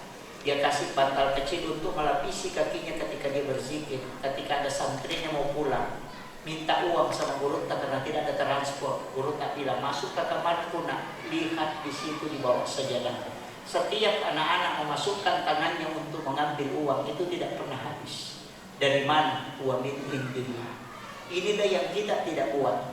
Speaker 1: Dia kasih bantal kecil untuk melapisi kakinya ketika dia berzikir. Ketika ada santrinya mau pulang, minta uang sama Guru Tak karena tidak ada transport. Guru Tak bilang, masuk ke kamarku nak, lihat di situ di bawah sajadah. Setiap anak-anak memasukkan tangannya untuk mengambil uang itu tidak pernah habis. Dari mana? Wa min indillah. Inilah yang kita tidak buat.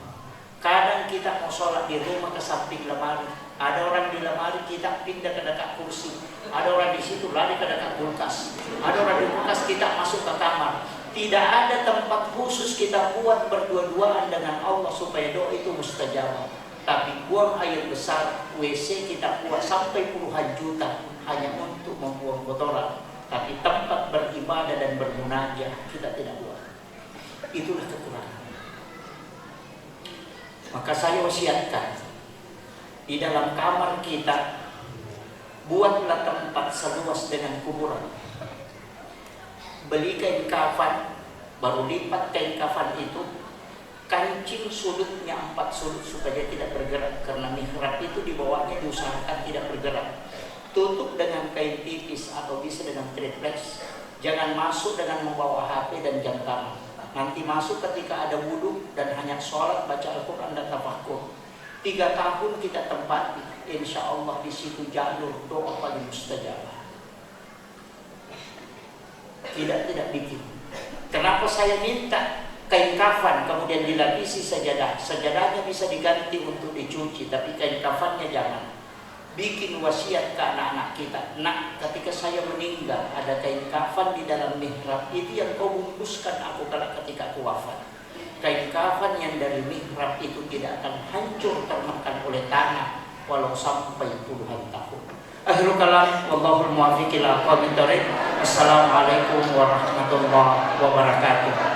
Speaker 1: Kadang kita mau sholat di rumah ke samping lemari, ada orang di lemari kita pindah ke dekat kursi, ada orang di situ lari ke dekat kulkas, ada orang di kulkas kita masuk ke kamar. Tidak ada tempat khusus kita buat berdua-duaan dengan Allah supaya doa itu mustajabah. Tapi buang air besar, WC kita buat sampai puluhan juta hanya untuk membuang kotoran. Tapi tempat beribadah dan bermunajah kita tidak buat. Itulah kekurangan. Maka saya wasiatkan, di dalam kamar kita buatlah tempat seluas dengan kuburan. Beli kain kafan, baru lipat kain kafan itu, kancing sulutnya 4 sulut supaya tidak bergerak, karena mihrab itu di bawahnya diusahakan tidak bergerak. Tutup dengan kain tipis atau bisa dengan triplex. Jangan masuk dengan membawa HP dan jam tangan. Nanti masuk ketika ada wudhu dan hanya sholat, baca Al-Quran dan tafakkur. 3 tahun kita tempati, insya Allah di situ jalur doa paling mustajabah. Tidak bikin. Kenapa saya minta kain kafan kemudian dilapisi sajadah? Sajadahnya bisa diganti untuk dicuci, tapi kain kafannya jangan. Bikin wasiat ke anak-anak kita, nak, ketika saya meninggal ada kain kafan di dalam mihrab, itu yang kau bungkuskan aku ketika aku wafat. Kain kafan yang dari mihrab itu tidak akan hancur termakan oleh tanah walau sampai puluhan tahun. Akhirul kalam, wallahul muwaffiq ila aqwamit thoriq. Assalamualaikum warahmatullahi wabarakatuh.